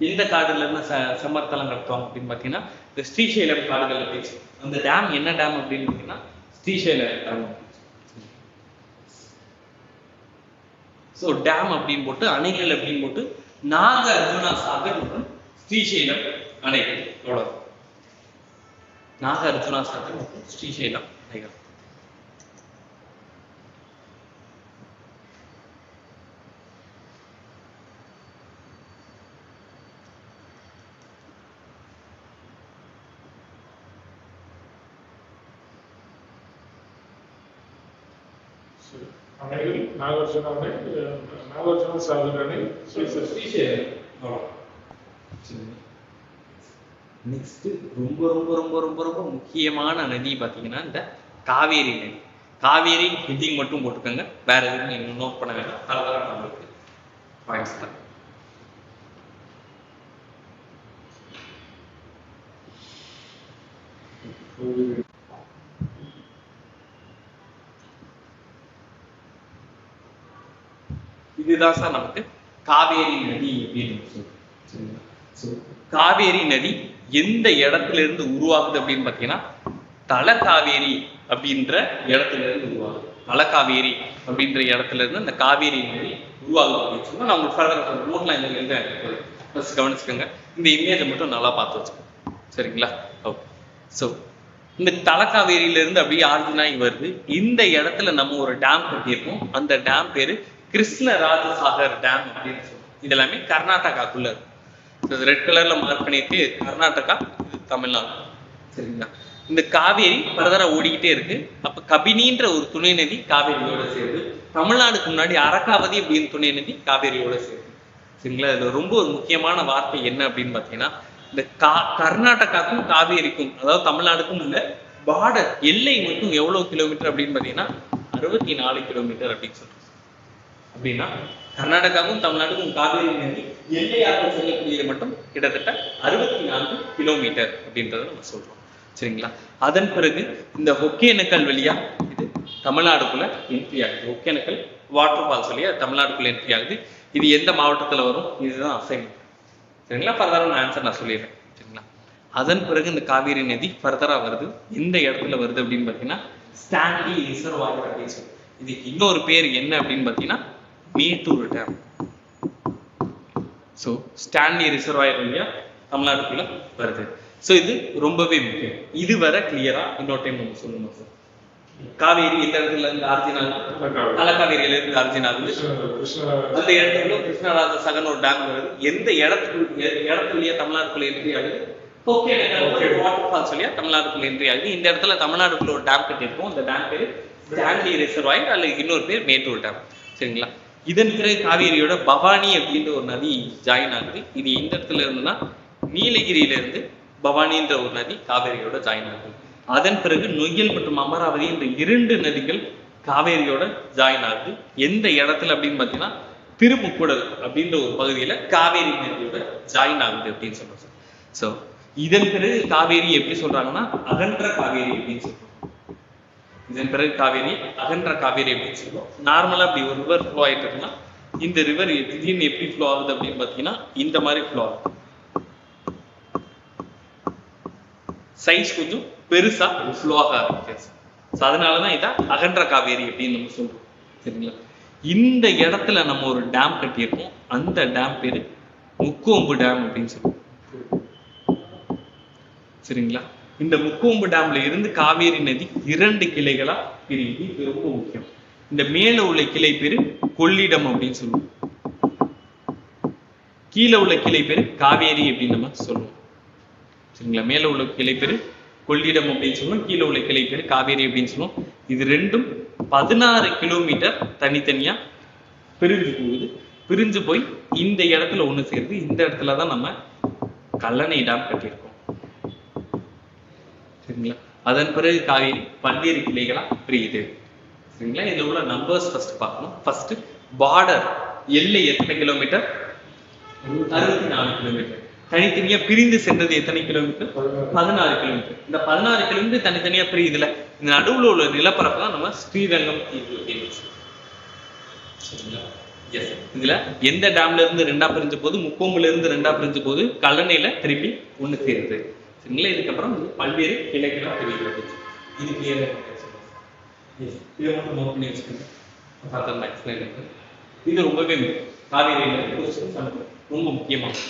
எந்த காடுல இருந்து சமர்த்தலம் கட்டுவாங்க அப்படின்னு பாத்தீங்கன்னா இந்த ஸ்ரீசைலம் காடுகள்ல பேச்சு. அந்த டேம் என்ன டேம் அப்படின்னு பாத்தீங்கன்னா ஸ்ரீசைலம் டேம். ஸோ டேம் அப்படின்னு போட்டு அணைகள் அப்படின்னு போட்டு நாகார்ஜுனா சாகர் மற்றும் ஸ்ரீசைலம் அணைகள், அவ்வளவு. நாகார்ஜுனா சாகர் மற்றும் ஸ்ரீசைலம் அணைகள். அணைகள் நாகார்ஜுனா அணை, நாகார்ஜுனா சாகர் அணை, ஸ்ரீசைலம். நெக்ஸ்ட் ரொம்ப ரொம்ப ரொம்ப ரொம்ப ரொம்ப முக்கியமான நதி பாத்தீங்கன்னா இந்த காவேரி நதி. காவேரி ஹெட்டிங் மட்டும் போட்டுக்கோங்க, வேற எதுவும் நீங்க நோட் பண்ண வேண்டாம். கலகலா நம்மளுக்கு பாயிண்ட்ஸ் தான். இதுதான் சார் நமக்கு காவேரி நதி அப்படின்னு சொல்லுவோம். காவேரி நதி எந்த இடத்துல இருந்து உருவாகுது அப்படின்னு பாத்தீங்கன்னா தலகாவேரி அப்படின்ற இடத்துல இருந்து உருவாகுது. தலகாவேரி அப்படின்ற இடத்துல இருந்து அந்த காவேரி நதி உருவாகுது அப்படின்னு சொன்னா நான் உங்களுக்கு நோட்ல இந்த ஃபர்ஸ்ட் கவனிச்சுக்கோங்க. இந்த இமேஜை மட்டும் நல்லா பார்த்து வச்சுக்கோங்க. சரிங்களா, ஓகே. ஸோ இந்த தலகாவேரியில இருந்து அப்படியே ஆர்ஜினாகி வருது. இந்த இடத்துல நம்ம ஒரு டேம் கட்டியிருக்கோம். அந்த டேம் பேரு கிருஷ்ணராஜசாகர் டேம் அப்படின்னு சொல்லுவோம். இது எல்லாமே கர்நாடகாக்குள்ள இருக்கு. ரெட் கலர்ல மார்க் பண்ணிட்டு கர்நாடகா, இது தமிழ்நாடு. சரிங்களா, இந்த காவேரி பரதரா ஓடிக்கிட்டே இருக்கு. அப்ப கபினின்ற ஒரு துணை நதி காவேரியோட சேருது. தமிழ்நாடுக்கு முன்னாடி அரகாவதி அப்படின்னு துணை நதி காவேரியோட சேருது. சரிங்களா, இதுல ரொம்ப ஒரு முக்கியமான வார்த்தை என்ன அப்படின்னு பாத்தீங்கன்னா இந்த கர்நாடகாக்கும் காவேரிக்கும், அதாவது தமிழ்நாடுக்கும் உள்ள பார்டர் எல்லை மட்டும் எவ்வளவு கிலோமீட்டர் அப்படின்னு பாத்தீங்கன்னா 64 கிலோமீட்டர் அப்படின்னு சொல்றோம். அப்படின்னா கர்நாடகாவும் தமிழ்நாடுக்கும் காவேரி நதி எல்லையாக செல்லக்கூடியது மட்டும் கிட்டத்தட்ட 64 கிலோமீட்டர் அப்படின்றத நம்ம சொல்றோம். சரிங்களா, அதன் பிறகு இந்த ஒகேனக்கல் வழியா இது தமிழ்நாடுக்குள்ள என்ட்ரி ஆகுது. ஒகேனக்கல் வாட்டர் ஃபால்ஸ் வழியா தமிழ்நாடுக்குள்ள என்ட்ரி ஆகுது. இது எந்த மாவட்டத்துல வரும்? இதுதான் அசைன்மெண்ட். சரிங்களா? ஃபர்தரான ஆன்சர் நான் சொல்லிடுறேன். சரிங்களா? அதன் பிறகு இந்த காவேரி நதி ஃபர்தரா வருது. எந்த இடத்துல வருது அப்படின்னு பார்த்தீங்கன்னா ஸ்டான்லி ரிசர்வாயர் அப்படின்னு சொல்லி. இதுக்கு இன்னொரு பேர் என்ன அப்படின்னு பார்த்தீங்கன்னா Mettur dam. So Stanley reservoir வழியா தமிழ்நாடுக்குள்ள வருது. ஸோ இது ரொம்பவே முக்கியம். இது வர கிளியரா இன்னொரு டைம் நம்ம சொல்லணும் சார். காவேரி எந்த இடத்துல இருந்து ஆர்ஜின் ஆகுது? தலக்காவேரியில இருந்து ஆர்ஜின் ஆகுது. அந்த இடத்துல கிருஷ்ணராஜ சகன் ஒரு டேம் வருது. எந்த இடத்துலயே தமிழ்நாடுக்குள்ள என்ட்ரி ஆகுது? வாட்டர் ஃபால்ஸ் வழியா தமிழ்நாடுக்குள்ள என்ட்ரி ஆகுது. இந்த இடத்துல தமிழ்நாடுக்குள்ள ஒரு டேம் கட்டியிருக்கோம். அந்த டேம் பேரு ஸ்டான்லி ரிசர்வாயர், அல்லது இன்னொரு பேர் மேட்டூர் டேம். சரிங்களா? இதன் பிறகு காவேரியோட பவானி அப்படின்ற ஒரு நதி ஜாயின் ஆகுது. இது எந்த இடத்துல இருந்துன்னா நீலகிரியில இருந்து பவானின்ற ஒரு நதி காவேரியோட ஜாயின் ஆகுது. அதன் பிறகு நொய்யல் மற்றும் அமராவதி என்ற 2 நதிகள் காவேரியோட ஜாயின் ஆகுது. எந்த இடத்துல அப்படின்னு பார்த்தீங்கன்னா திருமுக்கூடல் அப்படின்ற ஒரு பகுதியில காவேரி நதியோட ஜாயின் ஆகுது அப்படின்னு சொல்றோம் சார். ஸோ இதன் பிறகு காவேரி எப்படி சொல்றாங்கன்னா அகன்ற காவேரி அப்படின்னு சொல்றோம். இதன் பிறகு காவேரி அகன்ற காவேரி அப்படின்னு சொல்லுவோம். நார்மலா அப்படி ஒரு ரிவர் ஃப்ளோ ஆயிட்டு இருக்குன்னா இந்த ரிவர் திடீர்னு எப்படி ஃப்ளோ ஆகுது அப்படின்னு பார்த்தீங்கன்னா இந்த மாதிரி ஃப்ளோ ஆகுது. சைஸ் கொஞ்சம் பெருசா ஃப்ளோ ஆக ஆரம்பிச்சு. அதனாலதான் இதை அகன்ற காவேரி அப்படின்னு நம்ம சொல்றோம். சரிங்களா? இந்த இடத்துல நம்ம ஒரு டேம் கட்டியிருக்கோம். அந்த டேம் பேரு முக்கொம்பு டேம் அப்படின்னு சொல்லுவோம். சரிங்களா? இந்த முக்கொம்பு டேம்ல இருந்து காவேரி நதி 2 கிளைகளா பிரியுது. இது ரொம்ப முக்கியம். இந்த மேல உள்ள கிளை பேரு கொள்ளிடம் அப்படின்னு சொல்லுவோம். கீழே உள்ள கிளை பேரு காவேரி அப்படின்னு நம்ம சொல்லுவோம். சரிங்களா? மேல உள்ள கிளை பேரு கொள்ளிடம் அப்படின்னு சொல்லுவோம். கீழே உள்ள கிளை பேரு காவேரி அப்படின்னு சொல்லுவோம். இது ரெண்டும் 16 கிலோமீட்டர் தனித்தனியா பிரிஞ்சு போகுது. பிரிஞ்சு போய் இந்த இடத்துல ஒண்ணு சேருது. இந்த இடத்துலதான் நம்ம கல்லணை டேம் கட்டியிருக்கோம். சரிங்களா? அதன் பிறகு காவேரி பல்வேறு கிளைகளா பிரியுது. சரிங்களா? இதுல உள்ள நம்பர்ஸ் ஃபர்ஸ்ட் பார்க்கணும். ஃபர்ஸ்ட் பார்டர் எல்லை எத்தனை கிலோமீட்டர்? 64 கிலோமீட்டர். தனித்தனியா பிரிந்து சென்றது எத்தனை கிலோமீட்டர்? 16 கிலோமீட்டர். இந்த 16 கிலோமீட்டர் தனித்தனியா பிரியுதுல, இந்த நடுவுல உள்ள நிலப்பரப்பு தான் நம்ம ஸ்ரீரங்கம் தீவு அப்படின்னு சொல்றோம். சரிங்களா? எஸ். இதுல எந்த டேம்ல இருந்து 2ஆ பிரிஞ்ச போது, முக்கொம்புல இருந்து 2ஆ பிரிஞ்ச போது கல்லணையில திருப்பி ஒண்ணு சேருது. சரிங்களா? இதுக்கப்புறம் பல்வேறு கிளைகளா பிரிகிறது. இது கிளியரா இதை மட்டும் நோட் பண்ணி வச்சுக்கோங்க. இது ரொம்பவே காவேரியில ரொம்ப முக்கியமானது.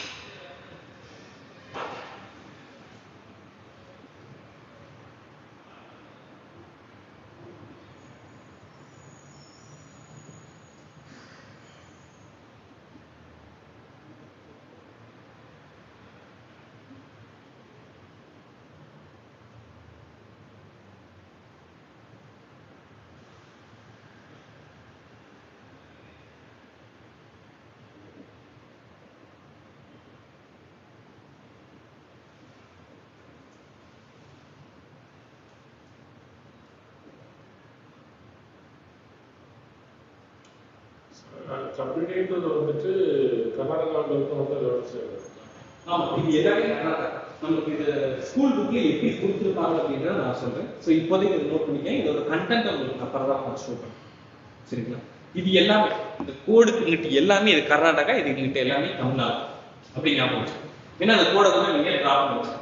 கம்பெனின்றது வந்துட்டு கர்நாடகாவில் வந்து அதோட சேர்ந்து. ஆமா, இது எல்லாமே கர்நாடகா. நமக்கு இது ஸ்கூல் புக்ல எப்படி கொடுத்துருப்பாங்க அப்படின்றத நான் சொல்றேன். ஸோ இப்போதைக்கு இதை நோட் பண்ணிக்க. இதோட கண்டென்ட் உங்களுக்கு அப்புறம் தான் நான் ஷோ பண்ணுறேன். சரிங்களா? இது எல்லாமே இந்த கோடுக்கு இங்கிட்டு எல்லாமே இது கர்நாடகா, இது இங்கிட்ட எல்லாமே தமிழ்நாடு அப்படி ஞாபகம் வச்சுக்கோங்க. ஏன்னா அந்த கோடை வந்து நீங்க டிராப் பண்ணுங்க.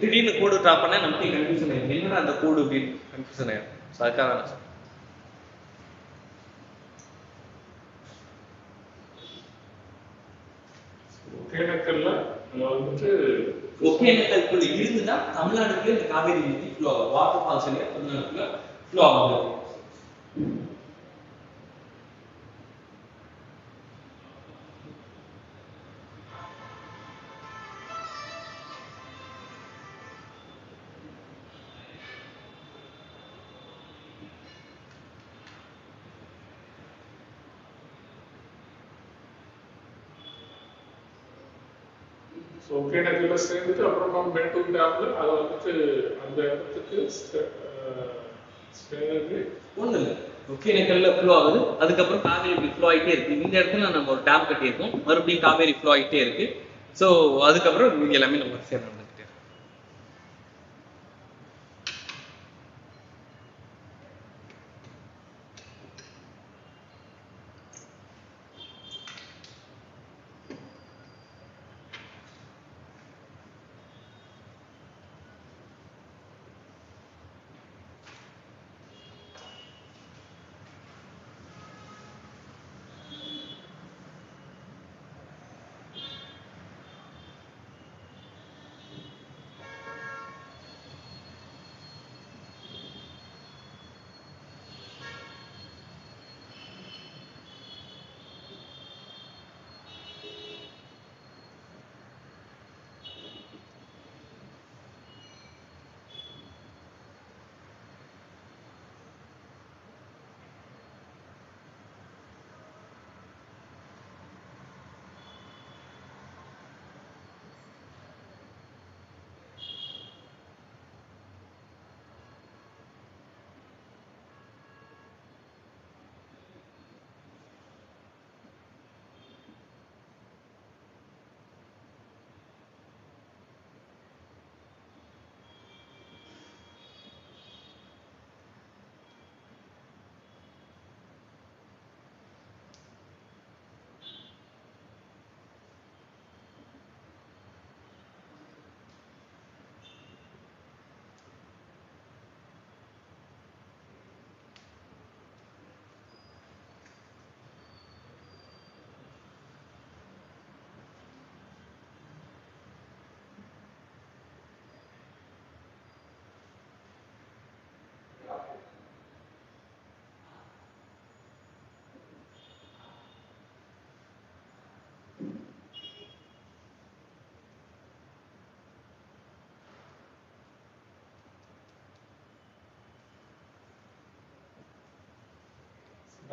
திடீர்னு கோடு டிராப் பண்ணா நமக்கு கன்ஃபியூஷன் ஆயிடும். என்னடா அந்த கோடு அப்படின்னு கன்ஃபியூஷன் ஆயிடும். ஸோ அதுக்காக நான் சொல்றேன். ஒகேனக்கல்ல வந்துட்டு ஒகேனக்கல்குள்ள இருந்துதான் தமிழ்நாடுக்குள்ள இந்த காவேரி நதி ஃப்ளோ ஆகும். வாட்டர் ஃபால்ஸ் இல்லையா தமிழ்நாட்டுக்குள்ள ஃப்ளோ ஆகுது. ஒகேனக்கல்ல சேர்ந்துட்டு அப்புறமா மேட்டூர் டேம்ல அதை வந்துட்டு அந்த இடத்துக்கு ஒண்ணு இல்லை, ஒகேனக்கல்ல ஃப்ளோ ஆகுது. அதுக்கப்புறம் காவேரி ஃப்ளோ ஆகிட்டே இருக்கு. இந்த இடத்துல நம்ம ஒரு டேம் கட்டியிருக்கோம். மறுபடியும் காவேரி ஃப்ளோ ஆகிட்டே இருக்கு. ஸோ அதுக்கப்புறம் இது எல்லாமே நம்ம சேர நடந்துகிட்டே இருக்கு.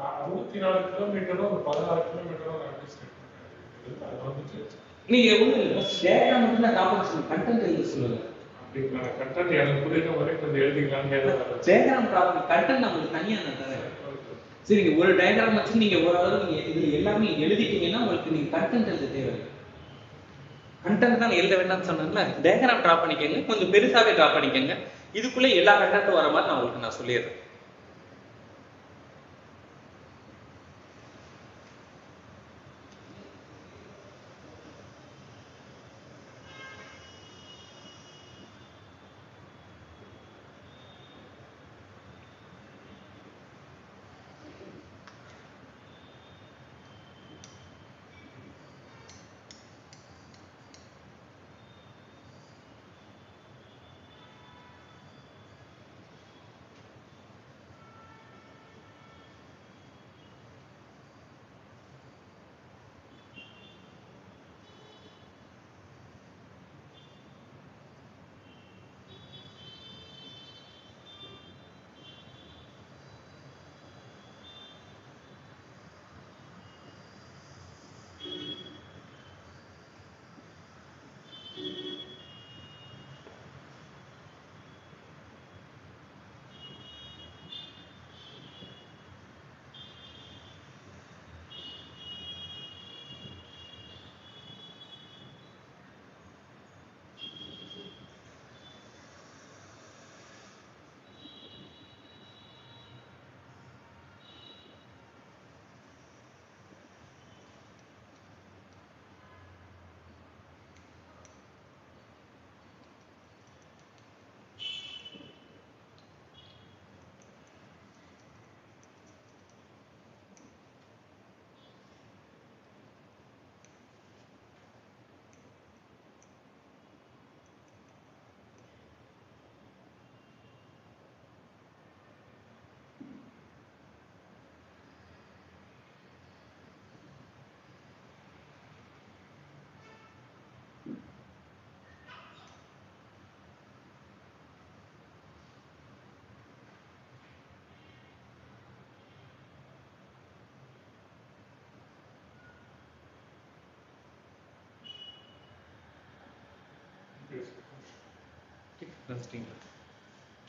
64 கிலோமீட்டரும் ஒரு 16 கிலோமீட்டரும் அது வந்துச்சு. நீங்க டயக்ராம் மட்டும் தான் டாபிக் சொல்லுங்க, கண்டென்ட் எழுத சொல்லுங்க. அப்படிங்களா? கண்டென்ட் எனக்கு புரியுற வரை கொஞ்சம் எழுதிக்கலாம்னு டயக்ராம் டாபிக் கண்டென்ட் உங்களுக்கு தனியா நான் தரேன். சரிங்க, ஒரு டயக்ராம் வச்சு நீங்க ஓரளவு நீங்க இதுல எல்லாமே எழுதிட்டீங்கன்னா உங்களுக்கு நீங்க கண்டென்ட் எழுத தேவையில்லை. கண்டென்ட் தான் எழுத வேண்டாம்னு சொன்னேன்ல, டயக்ராம் டிரா பண்ணிக்கங்க, கொஞ்சம் பெருசாவே டிரா பண்ணிக்கங்க. இதுக்குள்ள எல்லா கண்டென்ட்டும் வர மாதிரி நான் உங்களுக்கு சொல்லிடுறேன்.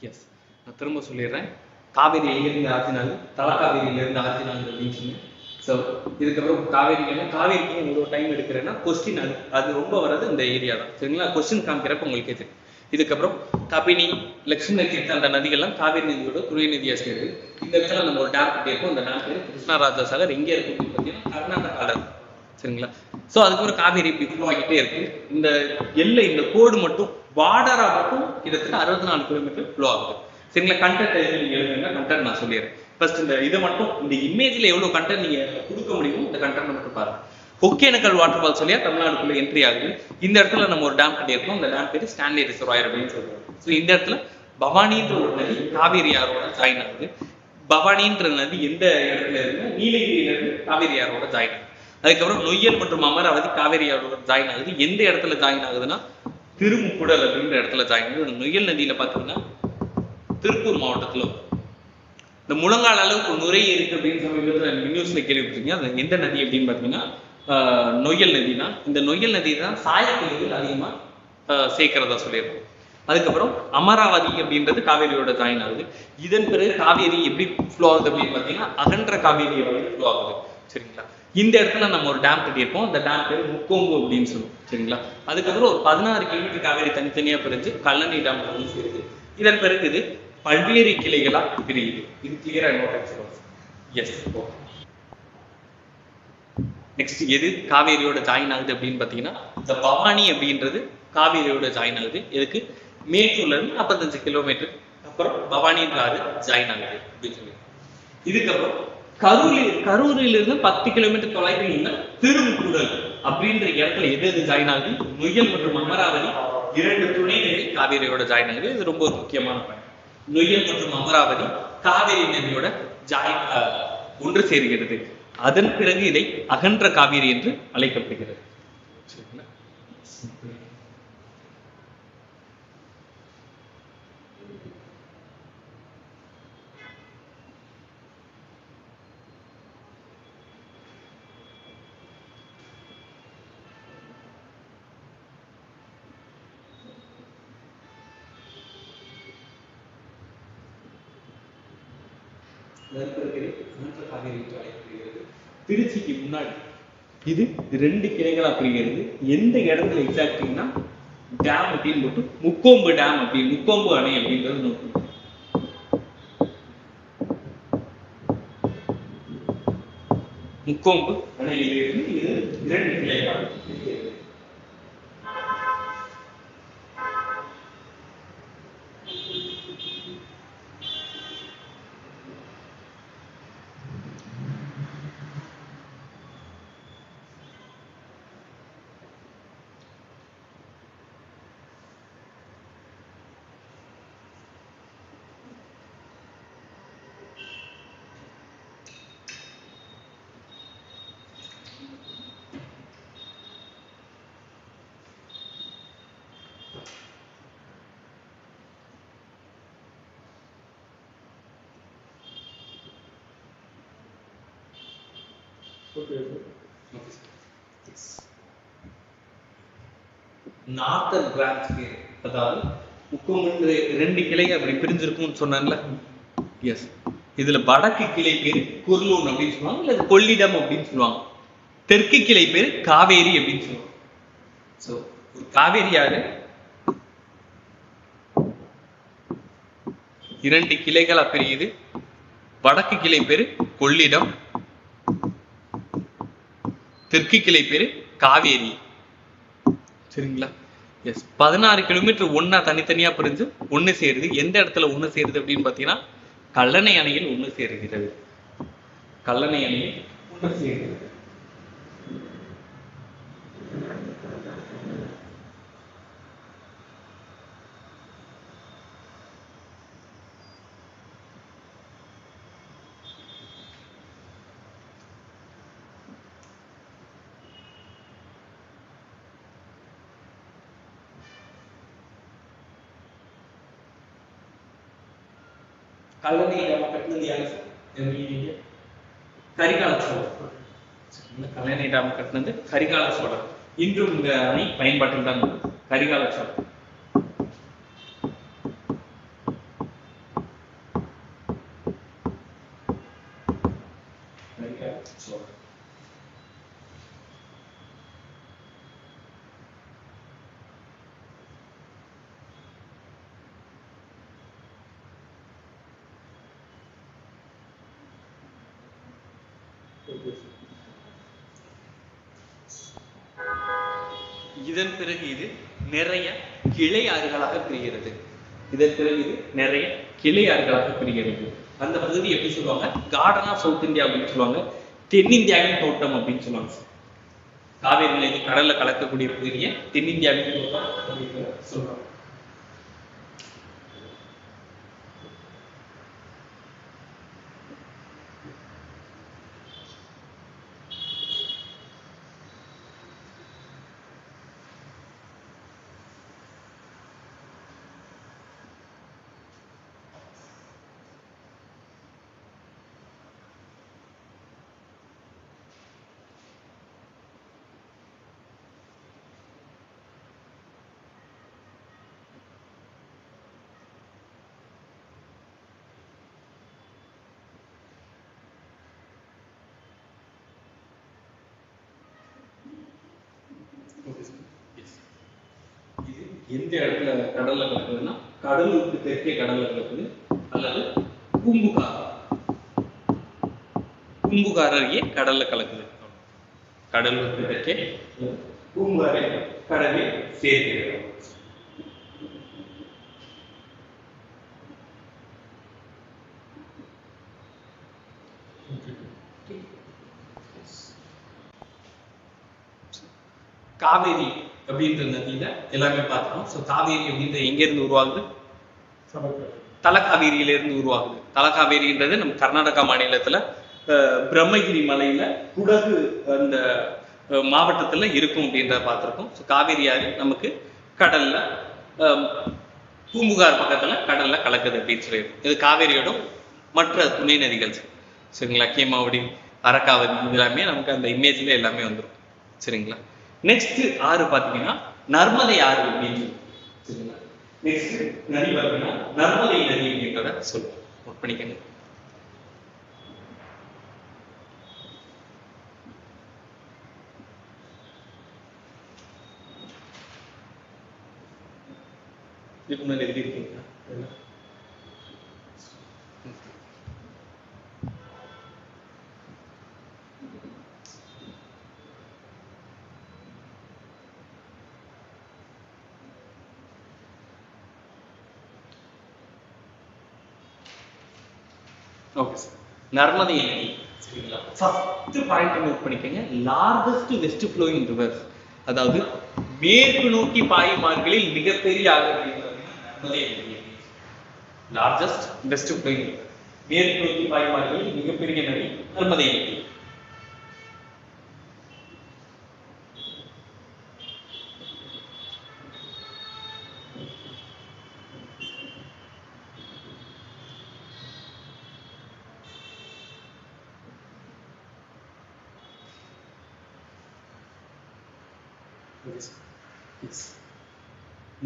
எஸ், நான் திரும்ப சொல்லிடுறேன். காவேரியிலிருந்து ஆற்றினாங்க, தலக்காவேரியிலிருந்து ஆற்றினாங்க அப்படின்னு சொன்னேன். ஸோ இதுக்கப்புறம் காவேரிக்கு இவ்வளோ டைம் எடுக்கிறேன்னா கொஸ்டின் அது ரொம்ப வர்றது இந்த ஏரியா தான். சரிங்களா? கொஸ்டின் காமிக்கிறப்ப உங்களுக்கே தெரியும். இதுக்கப்புறம் கபினி, லட்சுமி தீர்த்த அந்த நதிகள்லாம் காவேரி நதியோட துணை நதியாக சேருது. இந்த இடத்துல நம்ம ஒரு டேம் கட்டி இருக்கோம். அந்த டேம் பேர் கிருஷ்ணராஜா சாகர். எங்கே இருக்கு அப்படின்னு பார்த்தீங்கன்னா கர்நாடகாவில். சரிங்களா? ஸோ அதுக்கப்புறம் காவேரி இப்படி ஃப்ளோ ஆகிட்டே இருக்கு. இந்த எல்லை, இந்த கோடு மட்டும் பார்டரா மட்டும் கிட்டத்தட்ட 64 கிலோமீட்டர் ஃப்ளோ ஆகுது. சரிங்களா? கண்டென்ட் நீங்க எழுதுங்க, கண்டென்ட் நான் சொல்லிடுறேன். ஃபர்ஸ்ட் இந்த இதை மட்டும், இந்த இமேஜ்ல எவ்வளவு கண்டென்ட் நீங்க கொடுக்க முடியுமோ இந்த கண்டென்ட் மட்டும் பாருங்க. ஒகேனக்கல் வாட்டர் ஃபால்ஸ் வழியா தமிழ்நாடுக்குள்ள என்ட்ரி ஆகுது. இந்த இடத்துல நம்ம ஒரு டேம் கட்டியிருக்கோம். அந்த டேம் பேரு ஸ்டான்லி ரிசர்வாயர் அப்படின்னு சொல்றோம். ஸோ இந்த இடத்துல பவானின்ற ஒரு நதி காவேரி ஆரோட ஜாயின் ஆகுது. பவானின்ற நதி எந்த இடத்துல இருக்கு? நீலகிரியில இருந்து காவேரி ஆரோட ஜாயின் ஆகுது. அதுக்கப்புறம் நொய்யல் மற்றும் அமராவதி காவேரி ஆரோட ஜாயின் ஆகுது. எந்த இடத்துல ஜாயின் ஆகுதுன்னா திருமுக்குடல் அப்படின்ற இடத்துல ஜாயின் ஆகுது. நொய்யல் நதியில பாத்தீங்கன்னா திருப்பூர் மாவட்டத்துல இந்த முழங்கால் அளவுக்கு நுரை இருக்கு அப்படின்னு சமீபத்தில் நியூஸ்ல கேள்விப்பட்டிருக்கீங்க. அது எந்த நதி அப்படின்னு பாத்தீங்கன்னா நொய்யல் நதி தான். இந்த நொய்யல் நதி தான் சாயக்கழிவுகள் அதிகமா சேர்க்கிறதா சொல்லியிருக்கோம். அதுக்கப்புறம் அமராவதி அப்படின்றது காவேரியோட ஜாயின் ஆகுது. இதன் பிறகு காவேரி எப்படி ஃப்ளோ ஆகுது அப்படின்னு பாத்தீங்கன்னா அகன்ற காவேரி ஃப்ளோ ஆகுது. சரிங்களா? இந்த இடத்துல நம்ம ஒரு டேம் கட்டியிருப்போம். அந்த டேம் பேர் முக்கொம்பு அப்படின்னு சொல்லுவோம். சரிங்களா? அதுக்கப்புறம் ஒரு 16 கிலோமீட்டர் காவேரி தனித்தனியா பிரிஞ்சு கல்லணை டேம் வந்து சேருது. இதன் பிறகு இது பல்வேறு கிளைகளா பிரியுது. இது கிளியரா நோட். எஸ். நெக்ஸ்ட் எது காவேரியோட ஜாயின் ஆகுது அப்படின்னு பாத்தீங்கன்னா இந்த பவானி அப்படின்றது காவேரியோட ஜாயின் ஆகுது. இதுக்கு மேட்டூர்ல இருந்து 45 கிலோமீட்டர் அப்புறம் பவானின்ற ஆறு ஜாயின் ஆகுது அப்படின்னு சொல்லி. இதுக்கப்புறம் கரூரில் இருந்து 10 கிலோமீட்டர் தொலைவில் உள்ள திருமுக்கூடல் அப்படின்ற இடத்துல எது எது ஜாயின் ஆகுது? நொய்யல் மற்றும் அமராவதி இரண்டு துணை நதி காவேரியோட ஜாயின் ஆகுது. இது ரொம்ப ஒரு முக்கியமான பாயிண்ட். நொய்யல் மற்றும் அமராவதி காவேரி நதியோட ஜாயின் ஒன்று சேர்கிறது. அதன் பிறகு இதை அகன்ற காவேரி என்று அழைக்கப்படுகிறது. காவேரி என்று அழைக்கப்படுகிறது. திருச்சிக்கு முன்னாடி இது 2 கிளைகளா பிரிகிறது. எந்த இடத்துல எக்ஸாக்ட்னா டேம் அப்படின்னு போட்டு முக்கொம்பு டேம் அப்படின்னு, முக்கொம்பு அணை அப்படின்றது நோக்கம். முக்கொம்பு அணையிலிருந்து இது 2 கிளைகளாக பிரிகிறது. நார்த்தன் பிரான்ச் பேர், அதாவது முக்கொம்பு 2 கிளைகள் அப்படி பிரிஞ்சிருக்கும்னு சொன்னான்ல. எஸ், இதுல வடக்கு கிளை பேர் குர்லூன் அப்படின்னு சொல்லுவாங்க, இல்ல கொள்ளிடம் அப்படின்னு சொல்லுவாங்க. தெற்கு கிளை பேர் காவேரி அப்படின்னு சொல்லுவாங்க. சோ காவேரி யாரு 2 கிளைகளா பிரியுது. வடக்கு கிளை பேரு கொள்ளிடம், தெற்கு கிளை பேரு காவேரி. சரிங்களா? எஸ், 16 கிலோமீட்டர் ஒன்னா தனித்தனியா பிரிஞ்சு ஒண்ணு சேருது. எந்த இடத்துல ஒண்ணு சேருது அப்படின்னு பாத்தீங்கன்னா கல்லணை அணையில் ஒண்ணு சேருகிறது. கல்லணை அணையில் ஒண்ணு சேருகிறது. கல்லணை டேம் கட்டினது யாரு சார்? கரிகால சோழர். கல்லணை டேம் கட்டினது கரிகால சோழர். இன்றும் இந்த அணை பயன்பாட்டில் தான் இருக்கு. கரிகால சோழர். இதன் பிறகு இது நிறைய கிளை ஆறுகளாக பிரிகிறது. இதன் பிறகு இது நிறைய கிளை ஆறுகளாக பிரிகிறது. அந்த பகுதி எப்படி சொல்லுவாங்க? கார்டன் ஆஃப் சவுத் இந்தியா அப்படின்னு சொல்லுவாங்க. தென்னிந்தியாவின் தோட்டம் அப்படின்னு சொல்லுவாங்க. காவேரியில இருந்து கடல்ல கலக்கக்கூடிய பகுதியை தென்னிந்தியாவின் தோட்டம் அப்படின்னு சொல்லுவாங்க. இது எந்த இடத்துல கடல்ல கலக்குதுன்னா கடலூருக்கு தெற்கே கடல்ல கலக்குது, அல்லது பூம்புகார் அருகே கடல்ல கலக்குது. கடலூருக்கு தெற்கே பூம்புகாரை கடலில் சேர்க்கிறது. காவேரி அப்படின்ற நதியில எல்லாமே பார்த்தோம். ஸோ காவேரி அப்படின்ற எங்க இருந்து உருவாகுது? தலக்காவேரியில இருந்து உருவாகுது. தலக்காவேரின்றது நம்ம கர்நாடகா மாநிலத்துல பிரம்மகிரி மலையில குடகு அந்த மாவட்டத்துல இருக்கும் அப்படின்றத பார்த்திருக்கோம். ஸோ காவேரி ஆறு நமக்கு கடல்ல பூம்புகார் பக்கத்துல கடல்ல கலக்குது அப்படின்னு சொல்லியிருக்கோம். இது காவேரியோட மற்ற துணை நதிகள். சரிங்களா? கேமாவடி, அரக்காவதி இதெல்லாமே நமக்கு அந்த இமேஜ்ல எல்லாமே வந்துடும். சரிங்களா? நெக்ஸ்ட் ஆறு பாத்தீங்கன்னா நர்மதை ஆறு அப்படின்னு சொல்லுவாங்க. நெக்ஸ்ட் நதி பாத்தீங்கன்னா நர்மதை நதி அப்படின்றத சொல்லுவோம். நோட் பண்ணிக்கங்க. இதுக்கு முன்னாடி எழுதியிருக்கீங்களா? Okay sir. நர்மதை நதி சரிங்களா? ஃபர்ஸ்ட் பாயிண்ட் நோட் பண்ணிக்கங்க. லார்ஜஸ்ட் வெஸ்ட் ஃப்ளோயிங் ரிவர்ஸ், அதாவது மேற்கு நோக்கி பாயும் ஆறுகளில் மிகப்பெரிய ஆறு நர்மதை நதி. லார்ஜஸ்ட் வெஸ்ட் ஃப்ளோயிங் ரிவர், மேற்கு நோக்கி பாயும் ஆறுகளில் மிகப்பெரிய நதி நர்மதை நதி.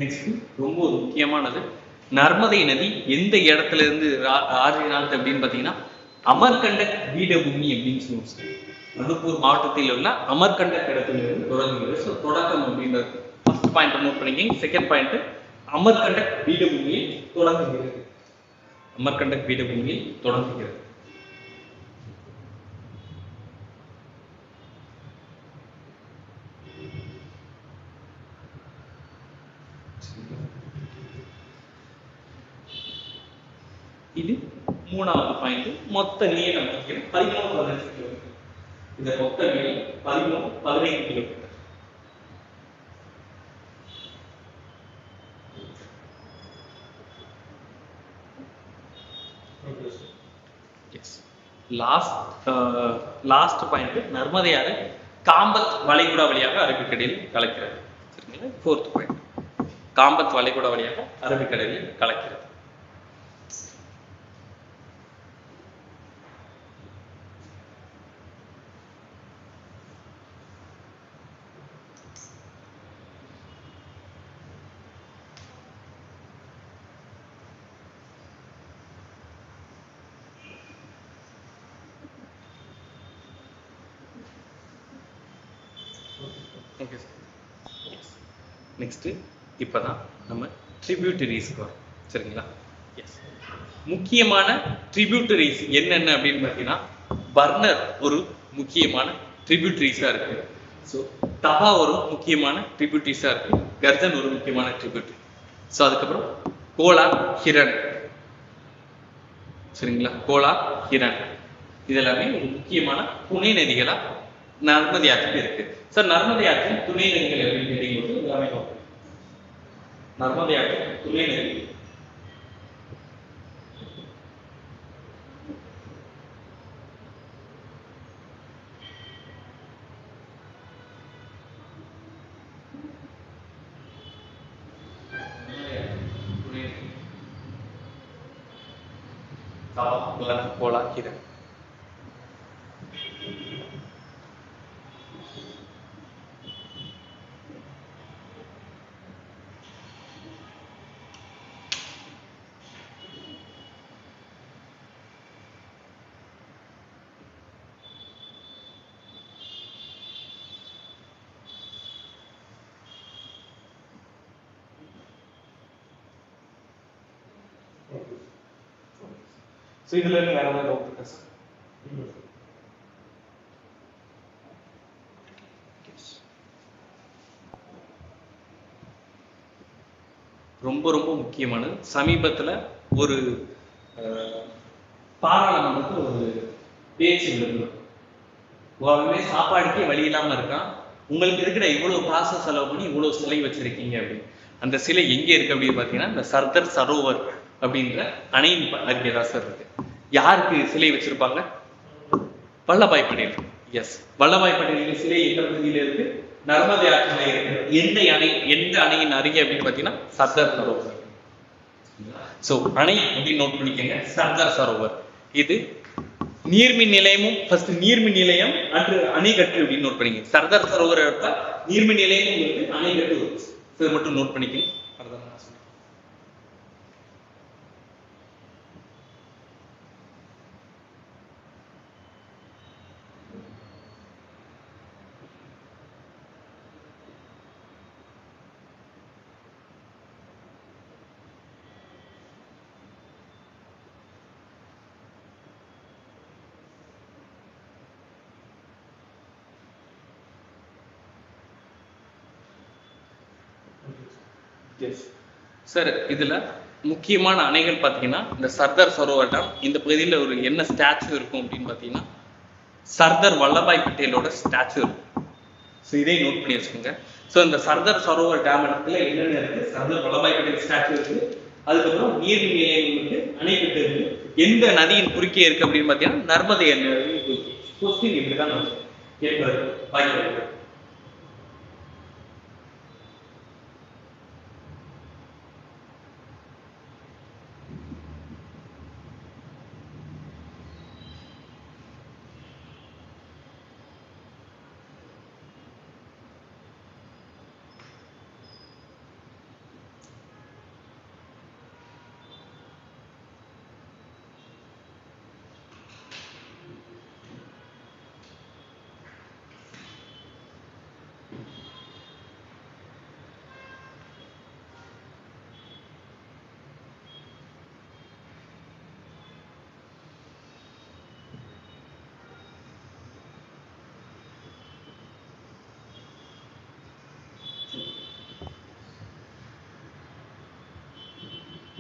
நெக்ஸ்ட் ரொம்ப ஒரு முக்கியமானது, நர்மதை நதி எந்த இடத்துல இருந்து ஆறுகிறது அப்படின்னு பார்த்தீங்கன்னா அமர்கண்டக் பீடபூமி அப்படின்னு சொல்லுவோம். மணிப்பூர் மாவட்டத்தில் உள்ள அமர்கண்டக் இடத்திலிருந்து தொடங்குகிறது. ஸோ தொடக்கம் அப்படின்றது ஃபர்ஸ்ட் பாயிண்ட் நோட் பண்ணிக்கங்க. செகண்ட் பாயிண்ட் அமர்கண்டக் பீடபூமியில் தொடங்குகிறது. அமர்கண்டக் பீடபூமியில் தொடங்குகிறது. இது மூணாவது பாயிண்ட். மொத்த நீளம் 13-15 கிலோமீட்டர். இந்த மொத்த நீளம் 13-15 கிலோமீட்டர். லாஸ்ட் பாயிண்ட், நர்மதை ஆறு காம்பத் வளைகுடா வழியாக அரபிக்கடலில் கலக்கிறது. சரிங்களா? ஃபோர்த் பாயிண்ட், காம்பத் வளைகுடா வழியாக அரபிக்கடலில் கலக்கிறது. Okay sir. நெக்ஸ்ட் இப்போதான் நம்ம ட்ரிபியூட்டரிஸ்க்கு வரோம். சரிங்களா? எஸ், முக்கியமான ட்ரிபியூட்டரிஸ் என்னென்ன அப்படின்னு பார்த்தீங்கன்னா பர்னர் ஒரு முக்கியமான ட்ரிபியூட்டரிஸாக இருக்கு. ஸோ தபா ஒரு முக்கியமான ட்ரிபியூட்டரிஸாக இருக்கு. கர்ஜன் ஒரு முக்கியமான ட்ரிபியூட்டரி. ஸோ அதுக்கப்புறம் கோலா, ஹிரண். சரிங்களா? கோலா, ஹிரண் இதெல்லாமே ஒரு முக்கியமான துணை நதிகளா நர்மதை ஆற்றில் இருக்கு. சார், நர்மதை ஆற்றின் துணை நதிகள் அப்படின்னு கேட்டீங்க. எல்லாமே நர்மதை ஆற்றின் துணை நதிகள் கோலா, ஹிரண். ஸோ இதுல இருந்து வேற ஏதாவது டவுட் இருக்கா சார்? ரொம்ப ரொம்ப முக்கியமானது, சமீபத்துல ஒரு பாராளுமன்றத்தில் ஒரு பேச்சு விழுந்தது. உடனே சாப்பாடுக்கே வழி இல்லாம இருக்கான், உங்களுக்கு இருக்கிற இவ்வளவு காசு செலவு பண்ணி இவ்வளவு சிலை வச்சிருக்கீங்க அப்படின்னு. அந்த சிலை எங்க இருக்கு அப்படின்னு பாத்தீங்கன்னா இந்த சர்தார் சரோவர் அப்படின்ற அணையின் அருகேதான் சார் இருக்கு. யாருக்கு சிலை வச்சிருப்பாங்க? வல்லபாய் பட்டேல். எஸ், வல்லபாய் பட்டேல் சிலை எந்த பகுதியில இருக்கு? நர்மதை ஆற்றில இருக்கு. எந்த அணையின் அருகே அப்படின்னு பாத்தீங்கன்னா சர்தார் சரோவர். சோ அணை அப்படின்னு நோட் பண்ணிக்கங்க, சர்தார் சரோவர். இது நீர்மின் நிலையமும் ஃபர்ஸ்ட் நீர்மின் நிலையம் அன்று அணைக்கட்டு அப்படின்னு நோட் பண்ணிக்கங்க. சர்தார் சரோவர் எடுத்தா நீர்மின் நிலையமும் இருக்கு, அணைக்கட்டு இருக்கு. இதை மட்டும் நோட் பண்ணிக்கங்க. எஸ் சார், இதுல முக்கியமான அணைகள் பார்த்தீங்கன்னா இந்த சர்தார் சரோவர் டேம். இந்த பகுதியில் ஒரு என்ன ஸ்டாச்சு இருக்கும் அப்படின்னு பார்த்தீங்கன்னா சர்தார் வல்லபாய் பட்டேலோட ஸ்டாச்சு இருக்கும். ஸோ இதை நோட் பண்ணி வச்சுக்கோங்க. ஸோ இந்த சர்தார் சரோவர் டேம் இடத்துல என்னென்ன இருக்கு? சர்தார் வல்லபாய் பட்டேல் ஸ்டாச்சு இருக்கு. அதுக்கப்புறம் நீர் நிலையம் இருக்கு, அணைக்கட்டு இருக்கு. எந்த நதியின் குறுக்கே இருக்கு அப்படின்னு பார்த்தீங்கன்னா நர்மதை நதியின் குறுக்கே. கொஸ்டின் இப்படிதான் கேட்பது வாய்ப்பு இருக்கு.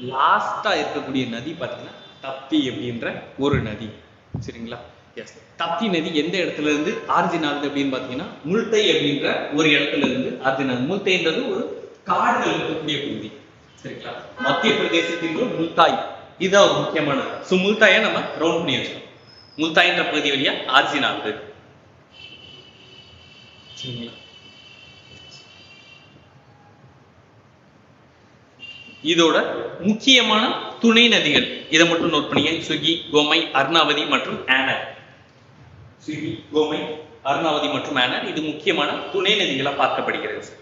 லாஸ்டா இருக்கக்கூடிய நதி பார்த்தீங்கன்னா தப்தி அப்படின்ற ஒரு நதி. சரிங்களா? எஸ், தப்தி நதி எந்த இடத்துல இருந்து ஆரிஜின் ஆகுது அப்படின்னு பார்த்தீங்கன்னா முல்தை அப்படின்ற ஒரு இடத்துல இருந்து ஆரிஜின் ஆகுது. முல்தைன்றது ஒரு காடுகள் இருக்கக்கூடிய பகுதி. சரிங்களா? மத்திய பிரதேசத்தின் முல்தாய் இதுதான் ஒரு முக்கியமானது. ஸோ முல்தாயை நம்ம ரவுண்ட் பண்ணி வச்சோம். முல்தாய்ன்ற பகுதி வழியா ஆரிஜின் ஆகுது. சரிங்களா? இதோட முக்கியமான துணை நதிகள் இதை மட்டும் நோட் பண்ணீங்க. சுகி, கோமை, அர்ணாவதி மற்றும் ஆனர். சுகி, கோமை, அர்ணாவதி மற்றும் ஆனர் இது முக்கியமான துணை நதிகளா பார்க்கப்படுகிறது.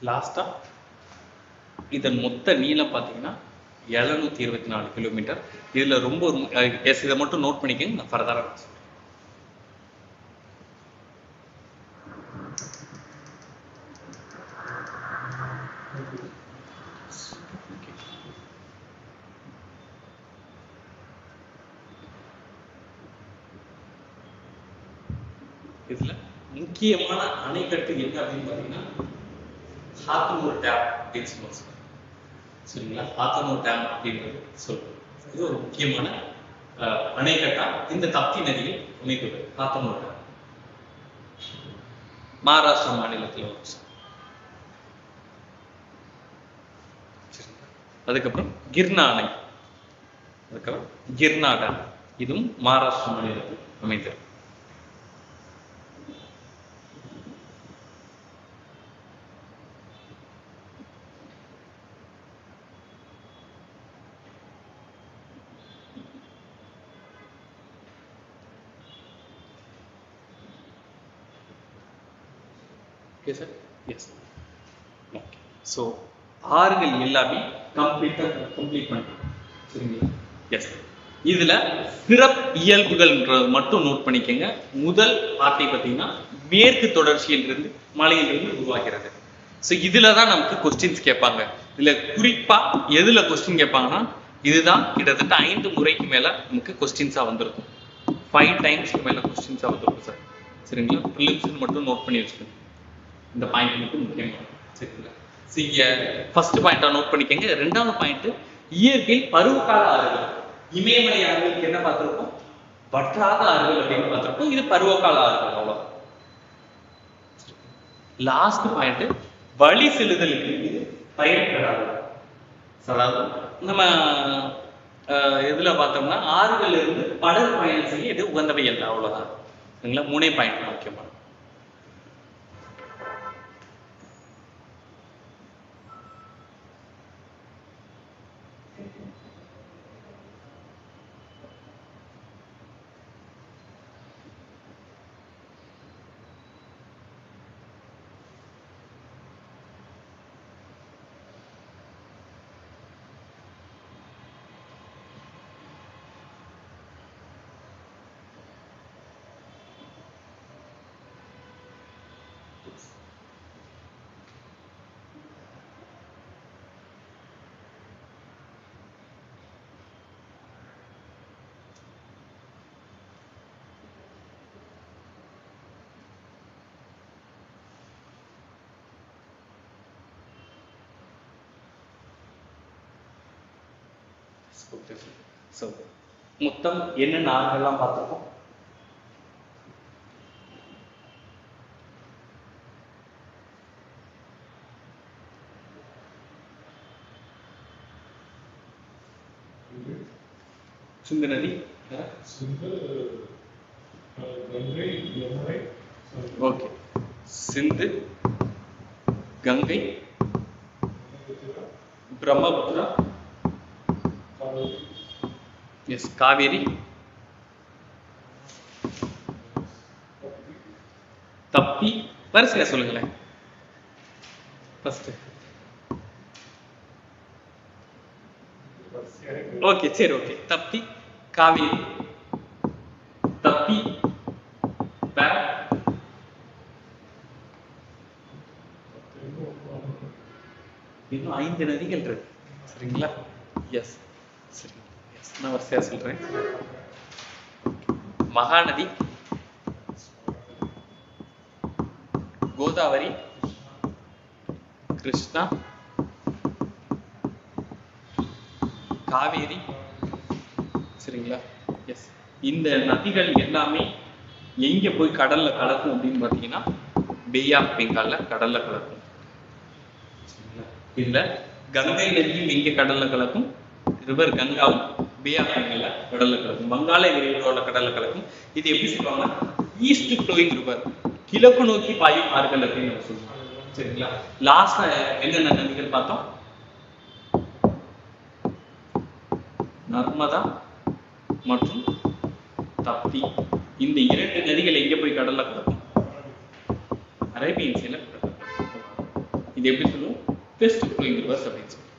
லாஸ்டா இதன் மொத்த நீளம் பார்த்தீங்கன்னா 724 கிலோமீட்டர். இதுல ரொம்ப எஸ் இதை மட்டும் நோட் பண்ணிக்கங்க, நான் ஃபர்தரா இதுல முக்கியமான அணைக்கட்டு என்ன அப்படின்னு பார்த்தீங்கன்னா ஹாத்தனூர் டேம் அப்படின்னு சொல்லுவாங்க. சரிங்களா? ஹாத்தனூர் டேம் அப்படின்றது சொல்லுவோம். இது ஒரு முக்கியமான அணைக்கட்டா இந்த தப்தி நதியில் அமைந்துள்ளது. ஹாத்தனூர் டேம் மகாராஷ்டிரா மாநிலத்தில் வரும். அதுக்கப்புறம் கிர்னா அணை, அதுக்கப்புறம் கிர்னா டேம், இதுவும் மகாராஷ்டிரா மாநிலத்தில் அமைந்திருக்கு. Okay sir? Yes. Okay. So ஆறுகள் எல்லாமே கம்ப்ளீட் பண்ணிட்டோம். சரிங்களா? எஸ். இதுல சிறப்பு இயல்புகள்ன்றது மட்டும் நோட் பண்ணிக்கங்க. முதல் வார்த்தை பார்த்தீங்கன்னா மேற்கு தொடர்ச்சியில் இருந்து மலையிலிருந்து உருவாகிறது. ஸோ இதுல தான் நமக்கு கொஸ்டின்ஸ் கேட்பாங்க. இதுல குறிப்பா எதுல கொஸ்டின் கேட்பாங்கன்னா இதுதான் கிட்டத்தட்ட 5 முறைக்கு மேல நமக்கு கொஸ்டின்ஸா வந்திருக்கும். 5 டைம்ஸ்க்கு மேல கொஸ்டின்ஸா வந்திருக்கும் சார். சரிங்களா? ப்ரிலிம்ஸ் மட்டும் நோட் பண்ணி வச்சுக்கோங்க. இந்த பாயிண்ட் மட்டும் முக்கியமானது. சரிங்களா? இங்க ஃபர்ஸ்ட் பாயிண்டா நோட் பண்ணிக்கங்க. ரெண்டாவது பாயிண்ட் இயற்கையில் பருவகால ஆறுகள். இமயமலை ஆறுகளுக்கு என்ன பார்த்திருக்கோம்? வற்றாத ஆறுகள் அப்படின்னு பார்த்திருக்கோம். இது பருவகால ஆறுகள். அவ்வளவு. லாஸ்ட் பாயிண்ட் வழி செலுதலுக்கு இது பயன்படாது. அதாவது நம்ம இதுல பார்த்தோம்னா ஆறுகள் இருந்து படகு பயணம் செய்ய இது உகந்தவை அல்ல. அவ்வளவுதான். சரிங்களா? 3 பாயிண்ட் முக்கியமான. ஸோ மொத்தம் என்னென்ன ஆறுகள்லாம் பார்த்துருக்கோம்? சிந்து நதி, கங்கை, யமுனை, ஓகே, சிந்து, கங்கை, பிரம்மபுத்திரா, எஸ், காவேரி, தப்பி. வரிசையா சொல்லுங்களேன். ஃபர்ஸ்ட் ஓகே, சரி, ஓகே. தப்பி, காவேரி, தப்பி, வேற இன்னும் 5 நதிகள் இருக்கு. சரிங்களா? எஸ், சரி, எஸ், நான் வரிசையா சொல்றேன். மகாநதி, கோதாவரி, கிருஷ்ணா, காவேரி. சரிங்களா? எஸ், இந்த நதிகள் எல்லாமே எங்க போய் கடல்ல கலக்கும் அப்படின்னு பாத்தீங்கன்னா பே ஆஃப் பெங்கால்ல கடல்ல கலக்கும். இல்ல கங்கை நதியும் எங்க கடல்ல கலக்கும்? ரிவர் கங்காவும் பே ஆஃப் பெங்கால்ல கடல்ல கலக்கும். வங்காள விரிகுடால கடல்ல கலக்கும். இது எப்படி சொல்லுவாங்க? ஈஸ்ட் ஃப்ளோயிங் ரிவர், கிழக்கு நோக்கி பாயும் ஆறுகள் அப்படின்னு நம்ம சொல்லுவாங்க. சரிங்களா? லாஸ்டா என்னென்ன நதிகள் பார்த்தோம்? நர்மதா மற்றும் தப்தி. இந்த 2 நதிகள் எங்க போய் கடல்ல கலக்கும்? அரேபியன் சீல. இது எப்படி சொல்லுவோம்? வெஸ்ட் ஃப்ளோயிங் ரிவர்ஸ் அப்படின்னு சொல்லுவோம்.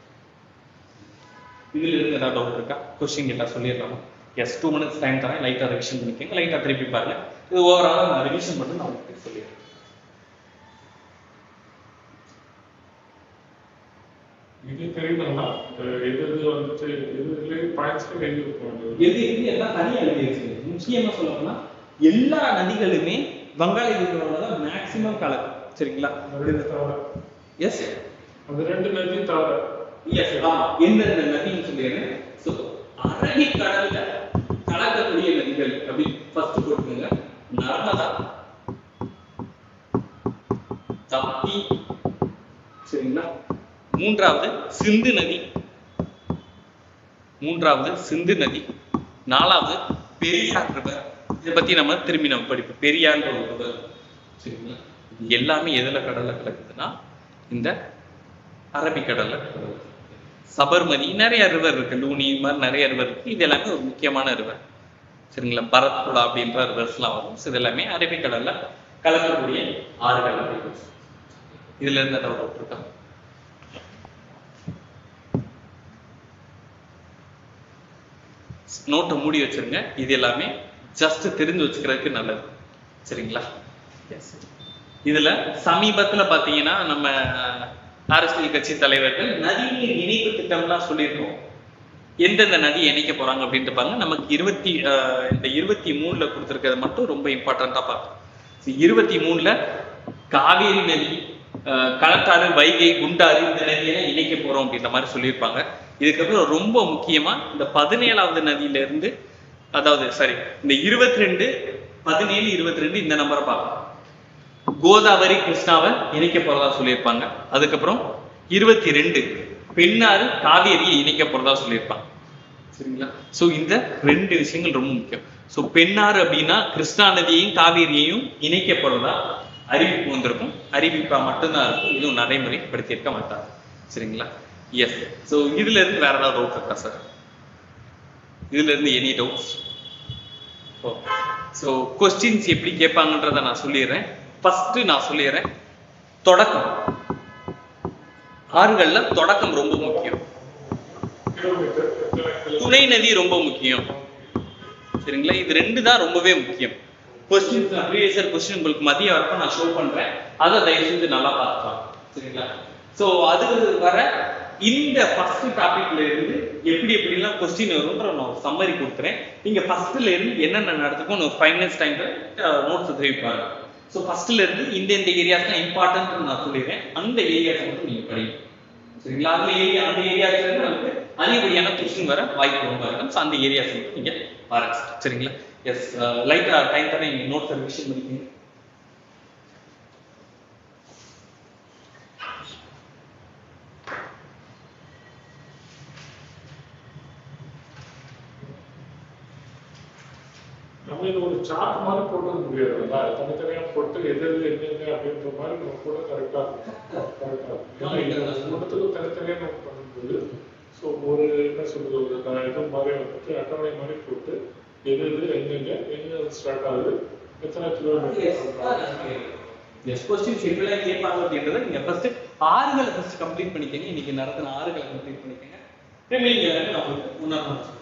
இதுல இருந்து ஏதாவது டவுட் இருக்கா? கொஸ்டின் கேட்டா சொல்லிடலாமா? எஸ், 2 minutes டைம் தரேன். லைட்டா ரிவிஷன் பண்ணிக்கோங்க. லைட்டா திருப்பி பாருங்க. இது ஓவராலா நான் ரிவிஷன் மட்டும் நான் உங்களுக்கு சொல்லிடுறேன். இது தெரியுமா? எது வந்துட்டு எது பாயிண்ட்ஸ்க்கு எழுதி வைப்பாங்க. எது எல்லாம் தனியா எழுதி வச்சிருக்கேன். முக்கியமா சொல்லணும்னா எல்லா நதிகளுமே வங்காள விரிகுடால தான் மேக்ஸிமம் கலக்கும். சரிங்களா? எஸ், அது 2 நதி தவிர. எஸ், ஆமா. எந்தெந்த நதின்னு சொல்லிடுறேன். ஸோ அரபிக் கடல்ல கலக்கக்கூடிய நதிகள் அப்படி ஃபர்ஸ்ட் போட்டுக்கோங்க. நர்மதா, தப்பி, சரிங்களா? மூன்றாவது சிந்து நதி, நாலாவது பெரியார் ரிவர். இதை பத்தி நம்ம திரும்பி நம்ம படிப்போம். பெரியார் ரிவர். சரிங்களா? எல்லாமே எதுல கடல்ல கலக்குதுன்னா இந்த அரபிக்கடல்ல கலக்குது. சபர்மதி, நிறைய ரிவர் இருக்கு. லூனி, மாதிரி நிறைய ரிவர் இருக்கு. இது எல்லாமே ஒரு முக்கியமான ரிவர். சரிங்களா? பரத்புரா அப்படின்ற ரிவர்ஸ்லாம் வரும். இது எல்லாமே அரபிக்கடல்ல கலக்கக்கூடிய ஆறுகள் அப்படின்னு. இதுல இருந்த டவுட் இருக்கா? நோட்டை மூடி வச்சிருங்க. இது எல்லாமே ஜஸ்ட் தெரிஞ்சு வச்சுக்கிறதுக்கு நல்லது. சரிங்களா? இதுல சமீபத்துல பாத்தீங்கன்னா நம்ம அரசியல் கட்சி தலைவர்கள் நதிநீர் இணைப்பு திட்டம்லாம் சொல்லியிருக்கோம். எந்தெந்த நதி இணைக்க போறாங்க அப்படின்ட்டு பாருங்க. நமக்கு இந்த 23ல கொடுத்துருக்கிறது மட்டும் ரொம்ப இம்பார்ட்டண்டா பார்க்கணும். 23ல காவேரி நதி, களத்தாறு, வைகை, குண்டாறு இந்த நதியெல்லாம் இணைக்க போறோம் அப்படின்ற மாதிரி சொல்லியிருப்பாங்க. இதுக்கப்புறம் ரொம்ப முக்கியமா இந்த 17வது நதியில இருந்து, அதாவது சாரி, இந்த 22, 17, 22 இந்த நம்பரை பார்க்கலாம். கோதாவரி, கிருஷ்ணாவை இணைக்க போறதா சொல்லியிருப்பாங்க. அதுக்கப்புறம் 22 பெண்ணாறு, காவேரியை இணைக்க போறதா சொல்லியிருப்பாங்க. சரிங்களா? சோ இந்த 2 விஷயங்கள் ரொம்ப முக்கியம். சோ பெண்ணாறு அப்படின்னா கிருஷ்ணா நதியையும் காவேரியையும் இணைக்க போறதா அறிவிப்பு வந்திருக்கும். அறிவிப்பா மட்டும்தான் இருக்கும். இதுவும் நடைமுறைப்படுத்தியிருக்க மாட்டாங்க. சரிங்களா? எஸ். சோ இதுல இருந்து வேற ஏதாவது டவுட் இருக்கா சார்? இதுல இருந்து any doubts? Okay. So questions எப்படி கேட்பாங்கன்றத நான் சொல்லிடுறேன். ஃபர்ஸ்ட் நான் சொல்லிடுறேன், தொடக்கம். ஆறுகள்ல தொடக்கம் ரொம்ப முக்கியம். துணை நதி ரொம்ப முக்கியம். சரிங்களா? இது 2 தான் ரொம்பவே முக்கியம். கொஸ்டின்ஸ் ப்ரீவியஸ் இயர் கொஸ்டின் உங்களுக்கு மதியம் வரப்ப நான் ஷோ பண்றேன். அதை தயவு செஞ்சு நல்லா பார்த்துக்கலாம். சரிங்களா? சோ அது வர இந்த ஃபர்ஸ்ட் டாபிக்ல இருந்து எப்படி எப்படிலாம் கொஸ்டின் வரும்ன்ற நான் ஒரு சம்மரி கொடுத்துறேன். நீங்க ஃபர்ஸ்ட்ல இருந்து என்னென்ன நடந்துக்கும் ஒரு 5 minutes டைம்ல நோட்ஸ் தெரிவிப்பாங்க. ஸோ ஃபர்ஸ்ட்ல இருந்து இந்த ஏரியாஸ் தான் இம்பார்ட்டன்ட் நான் சொல்லிடுறேன். அந்த ஏரியாஸ் மட்டும் நீங்க படிங்க. சரிங்களா? அந்த ஏரியாஸ்ல இருந்து நமக்கு அதிகப்படியான கொஸ்டின் வர வாய்ப்பு ரொம்ப இருக்கும். ஸோ அந்த ஏரியாஸ் நீங்க பாருங்க சார், சரிங்களா? எஸ், லைட்டா டைம் தரேன், நீங்க நோட்ஸ் ரிவிஷன் பண்ணிக்கோங்க. நம்ம இது ஒரு சார்ட் மாதிரி போட முடியாதுல்ல, தனித்தனியா போட்டு எது எது என்னென்ன அப்படின்ற மாதிரி நம்ம கூட கரெக்டா இருக்கும். ஏன்னா ஒவ்வொருத்துக்கும் தனித்தனியா நம்ம பண்ணும்போது ஸோ ஒரு என்ன சொல்றது, ஒரு இது மாதிரி வந்துட்டு அட்டவணை மாதிரி போட்டு எது எது எங்க ஸ்டார்ட் ஆகுது, எத்தனை கிலோமீட்டர். எஸ், கொஸ்டின் ஷெட்யூலா கேட்பாங்க அப்படின்றத நீங்க ஃபர்ஸ்ட் ஆறுகளை ஃபர்ஸ்ட் கம்ப்ளீட் பண்ணிக்கங்க. இன்னைக்கு நடத்தின ஆறுகளை கம்ப்ளீட் பண்ணிக்கங்க. ரிமைனிங் எல்லாமே நான் உங்களுக்கு முன்னாடி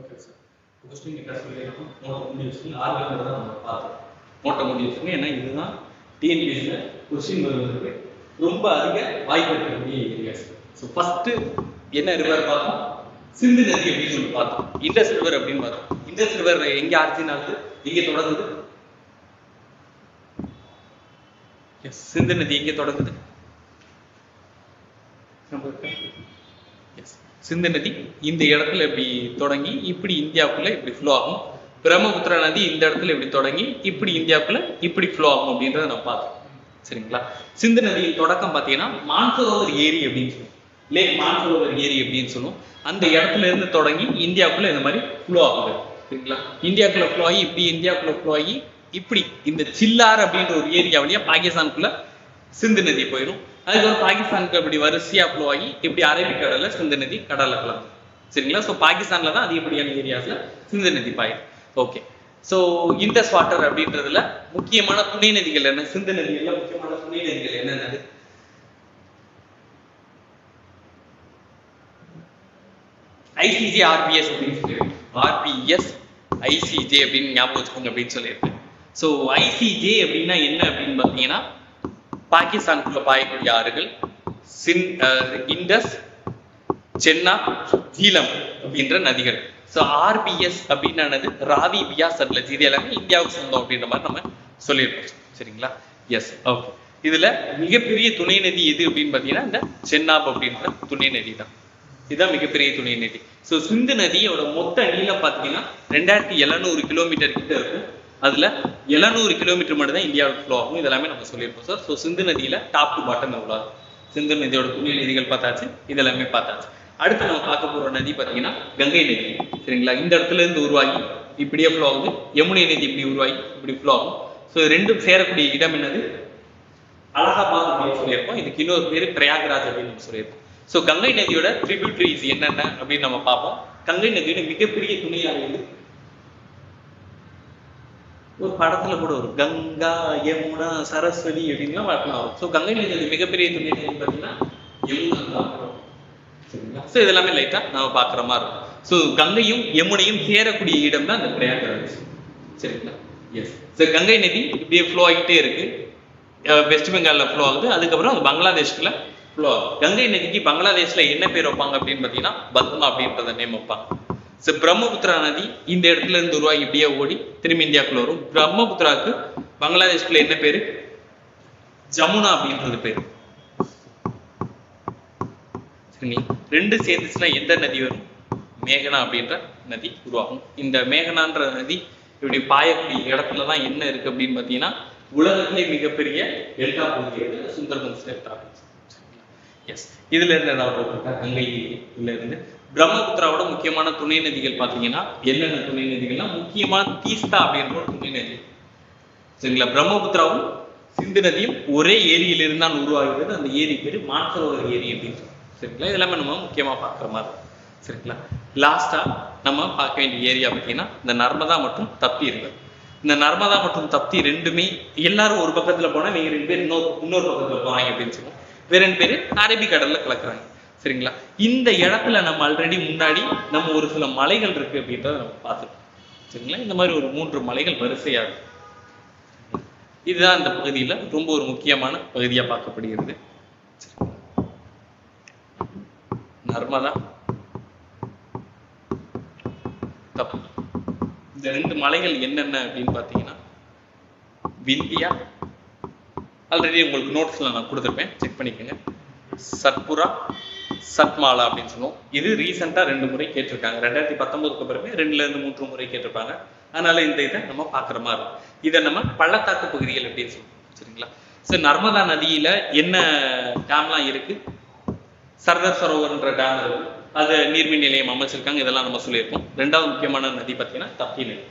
ஓகே சார். கொஸ்டின் கிட்ட சொல்லியிருக்கோம், நோட்டை முடி வச்சுக்கோங்க. ஆர்வம் தான் நம்ம பார்த்தோம், நோட்டை முடி வச்சுக்கோங்க. ஏன்னா இதுதான் டிஎன்பிஎஸ்சியில் கொஸ்டின் வருவதற்கு ரொம்ப அதிக வாய்ப்பு இருக்கக்கூடிய ஏரியாஸ். ஸோ ஃபர்ஸ்ட் என்ன ரிவர் பார்த்தோம், சிந்து நதி அப்படின்னு சொல்லி பார்த்தோம். இண்டஸ் ரிவர் அப்படின்னு பார்த்தோம். இண்டஸ் ரிவர் எங்க ஆரிஜின் ஆகுது, எங்கே தொடங்குது? சிந்து நதி எங்கே தொடங்குது? சிந்து நதி இந்த இடத்துல இப்படி தொடங்கி இப்படி இந்தியாவுக்குள்ள இப்படி ஃப்ளோ ஆகும். பிரம்மபுத்திரா நதி இந்த இடத்துல இப்படி தொடங்கி இப்படி இந்தியாவுக்குள்ள இப்படி ஃப்ளோ ஆகும் அப்படின்றத நம்ம பார்த்தோம். சரிங்களா? சிந்து நதியின் தொடக்கம் பார்த்தீங்கன்னா மான்சரோவர் ஏரி அப்படின்னு சொல்லுவோம். லேக் மான்சரோவர் ஏரி அப்படின்னு சொல்லுவோம். அந்த இடத்துல இருந்து தொடங்கி இந்தியாவுக்குள்ள இந்த மாதிரி ஃப்ளோ ஆகுது. சரிங்களா? இந்தியாவுக்குள்ள ஃப்ளோ ஆகி இப்படி இந்தியாவுக்குள்ள ஃப்ளோ ஆகி இப்படி இந்த சில்லார் அப்படின்ற ஒரு ஏரியா வழியா பாகிஸ்தானுக்குள்ள சிந்து நதி போயிடும். அதுக்கப்புறம் பாகிஸ்தானுக்கு அப்படி வரிசையா ஃப்ளோ ஆகி இப்படி அரபிக்கடல்ல சிந்து நதி கடல்ல கலந்து. சரிங்களா? ஸோ பாகிஸ்தான்ல தான் அதிகப்படியான ஏரியாஸ்ல சிந்து நதி பாயும். ஓகே. ஸோ இண்டஸ் வாட்டர் அப்படின்றதுல முக்கியமான துணை நதிகள் என்ன? சிந்து நதியில முக்கியமான துணை நதிகள் என்னென்னது? ஐசிஜே ஆர்பிஎஸ் அப்படின்னு சொல்லியிருக்கேன். ஆர்பிஎஸ் ஐசிஜே அப்படின்னு ஞாபகம் வச்சுக்கோங்க அப்படின்னு சொல்லியிருக்கேன். ஸோ ஐசிஜே அப்படின்னா என்ன அப்படின்னு பார்த்தீங்கன்னா பாகிஸ்தானுக்குள்ள பாயக்கூடிய ஆறுகள் இண்டஸ், சென்னாப், ஜீலம் அப்படின்ற நதிகள். ஸோ ஆர்பிஎஸ் அப்படின்னானது ராவி, பியாஸ், சட்லஜ் இது எல்லாமே இந்தியாவுக்கு சொந்தம் அப்படின்ற மாதிரி நம்ம சொல்லியிருக்கோம். சரிங்களா? எஸ். ஓகே. இதுல மிகப்பெரிய துணை நதி எது அப்படின்னு பார்த்தீங்கன்னா இந்த சென்னாப் அப்படின்ற துணை நதி தான். இதுதான் மிகப்பெரிய துணை நதி. ஸோ சிந்து நதியோட மொத்த நீளம் பார்த்தீங்கன்னா 2700 கிலோமீட்டர் கிட்ட இருக்கும். அதுல 700 கிலோமீட்டர் மட்டும் தான் இந்தியாவுக்கு ஃப்ளோ ஆகும். இதெல்லாமே நம்ம சொல்லியிருக்கோம் சார். ஸோ சிந்து நதியில டாப் டு பாட்டம் எவ்வளோ? சிந்து நதியோட துணை நதிகள் பார்த்தாச்சு, இதெல்லாமே பார்த்தாச்சு. அடுத்து நம்ம பார்க்க போற நதி பார்த்தீங்கன்னா கங்கை நதி. சரிங்களா? இந்த இடத்துல இருந்து உருவாகி இப்படியே ஃப்ளோ ஆகுது. யமுனை நதி இப்படி உருவாகி இப்படி ஃப்ளோ ஆகும். ஸோ ரெண்டும் சேரக்கூடிய இடம் என்னது? அலகாபாத் அப்படின்னு சொல்லியிருக்கோம். இதுக்கு இன்னொரு பேரு பிரயாக்ராஜ் அப்படின்னு நம்ம சொல்லியிருக்கோம். ஸோ கங்கை நதியோட ட்ரிபியூட்டரிஸ் என்னென்ன அப்படின்னு நம்ம பார்ப்போம். கங்கை நதியோட மிகப்பெரிய துணையாக இருந்து ஒரு படத்துல கூட ஒரு கங்கா, யமுனா, சரஸ்வதி அப்படின்லாம் வளர்க்கலாம் வரும். ஸோ கங்கை நதியோட மிகப்பெரிய துணை நதி பார்த்தீங்கன்னா யமுனா தான். சரிங்களா? ஸோ இதெல்லாமே லைட்டா நம்ம பார்க்குற மாதிரி இருக்கும். ஸோ கங்கையும் யமுனையும் சேரக்கூடிய இடம் தான் அந்த பிரயாக்ராஜ். சரிங்களா? எஸ். ஸோ கங்கை நதி இப்படியே ஃப்ளோ ஆகிட்டே இருக்கு. வெஸ்ட் பெங்கால்ல ஃப்ளோ ஆகுது. அதுக்கப்புறம் அது பங்களாதேஷ்ல ஃப்ளோ ஆகுது. கங்கை நதிக்கு பங்களாதேஷ்ல என்ன பேர் வைப்பாங்க அப்படின்னு பார்த்தீங்கன்னா பத்மா அப்படின்றத நேம் வைப்பாங்க. ஸோ பிரம்மபுத்திரா நதி இந்த இடத்துல இருந்து உருவாகி இப்படியே ஓடி திரும்பி இந்தியாவுக்குள்ள வரும். பிரம்மபுத்திராவுக்கு பங்களாதேஷ்ல என்ன பேரு? ஜமுனா அப்படின்றது பேரு. சரிங்களா? ரெண்டு சேர்ந்துச்சுன்னா எந்த நதி வரும்? மேகனா அப்படின்ற நதி உருவாகும். இந்த மேகனான்ற நதி இப்படி பாயக்கூடிய இடத்துலதான் என்ன இருக்கு அப்படின்னு பார்த்தீங்கன்னா உலகத்திலே மிகப்பெரிய டெல்டா பகுதி சுந்தர்பன்ஸ் டெல்டா. எஸ். இதுல இருந்து கங்கை இதுல இருந்து பிரம்மபுத்திராவோட முக்கியமான துணை நதிகள் பார்த்தீங்கன்னா என்னென்ன துணை நதிகள்னா முக்கியமான தீஸ்தா அப்படின்ற ஒரு துணை நதி. சரிங்களா? பிரம்மபுத்திராவும் சிந்து நதியும் ஒரே ஏரியில இருந்தால் உருவாகிறது. அந்த ஏரி பேரு மான்சரோவர் ஏரி அப்படின்னு சொல்லுவோம். சரிங்களா? இதெல்லாமே நம்ம முக்கியமா பார்க்குற மாதிரி. சரிங்களா? லாஸ்டா நம்ம பார்க்க வேண்டிய ஏரியா பார்த்தீங்கன்னா இந்த நர்மதா மற்றும் தப்தி இருக்கு. இந்த நர்மதா மற்றும் தப்தி ரெண்டுமே எல்லாரும் ஒரு பக்கத்துல போனா நீங்க ரெண்டு பேர் இன்னொரு பக்கத்துல போறாங்க அப்படின்னு சொல்லுவோம். வேற ரெண்டு பேரு அரபிக்கடல்ல கலக்குறாங்க. சரிங்களா? இந்த இடத்துல நம்ம ஆல்ரெடி முன்னாடி நம்ம ஒரு சில மலைகள் இருக்கு அப்படின்றத நம்ம பார்த்துருக்கோம். சரிங்களா? இந்த மாதிரி ஒரு 3 மலைகள் வரிசையா இருக்கு. இதுதான் இந்த பகுதியில ரொம்ப ஒரு முக்கியமான பகுதியா பார்க்கப்படுகிறது. நர்மதா, தப்தி. இந்த 2 மலைகள் என்னென்ன அப்படின்னு பார்த்தீங்கன்னா விந்தியா, ஆல்ரெடி உங்களுக்கு நோட்ஸ்ல நான் கொடுத்துருப்பேன், செக் பண்ணிக்கோங்க. சத்புரா, சத்மாலா அப்படின்னு சொல்லுவோம். இது ரீசெண்டா 2 முறை கேட்டிருக்காங்க. 2019க்கு பிறகு 2ல இருந்து 3 முறை கேட்டிருப்பாங்க. அதனால இந்த இதை நம்ம பார்க்குற மாதிரி இருக்கும். இதை நம்ம பள்ளத்தாக்கு பகுதிகள் அப்படின்னு சொல்லுவோம். சரிங்களா? சரி, நர்மதா நதியில என்ன டேம்லாம் இருக்கு? சர்தார் சரோவர்ன்ற டேம் இருக்கு. அது நீர்மின் நிலையம் அமைச்சிருக்காங்க. இதெல்லாம் நம்ம சொல்லியிருக்கோம். 2வது முக்கியமான நதி பார்த்தீங்கன்னா தப்தி நதி.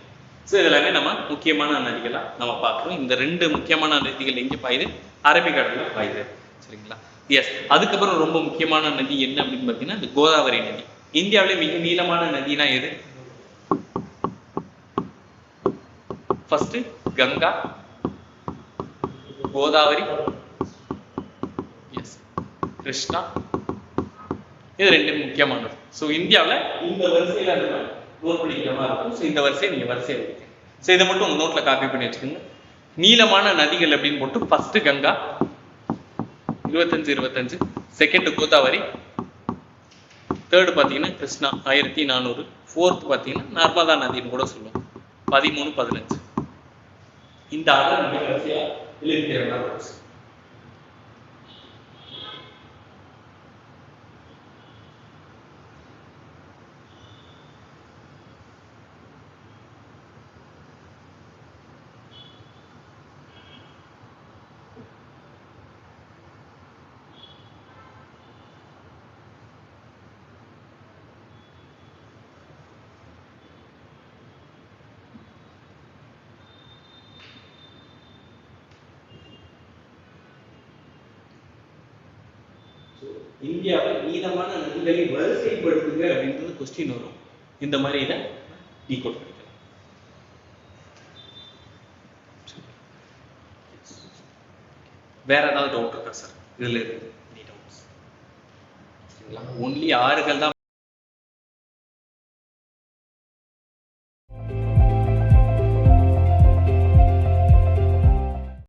ஸோ இதெல்லாமே நம்ம முக்கியமான நதிகளா நம்ம பார்க்குறோம். இந்த 2 முக்கியமான நதிகள் எங்கே பாயுது? அரபிக்கடல்ல பாயுது. சரிங்களா? எஸ். அதுக்கப்புறம் ரொம்ப முக்கியமான நதி என்ன அப்படின்னு பார்த்தீங்கன்னா இந்த கோதாவரி நதி. இந்தியாவிலே மிக நீளமான நதினா எது? First Ganga, Godavari, yes, Krishna. இது 2 முக்கியமானது. ஸோ இந்தியாவில் இந்த வரிசையில நோட் பண்ணிக்கிற மாதிரி இருக்கும். ஸோ இந்த வரிசையை நீங்க வரிசையை வைக்க. ஸோ இதை மட்டும் உங்க நோட்ல காப்பி பண்ணி வச்சுக்கோங்க. நீளமான நதிகள் அப்படின்னு போட்டு first Ganga 25, second Godavari, third பார்த்தீங்கன்னா கிருஷ்ணா 1400, ஃபோர்த் பார்த்தீங்கன்னா நர்மதா நதின்னு கூட சொல்லுவோம் 13, 15. இந்த ஆர்டர் நம்ம வரிசையா எழுதிக்கிற மாதிரி இருக்கும். இந்தியாவில் மீதமான நதிகளை வரிசைப்படுத்துங்க அப்படின்றது கொஸ்டின் வரும். இந்த மாதிரி இதை டீகோட் பண்ணிக்கலாம். வேற ஏதாவது டவுட் இருக்கா சார் இதுல இருந்து? ஒன்லி ஆறுகள் தான்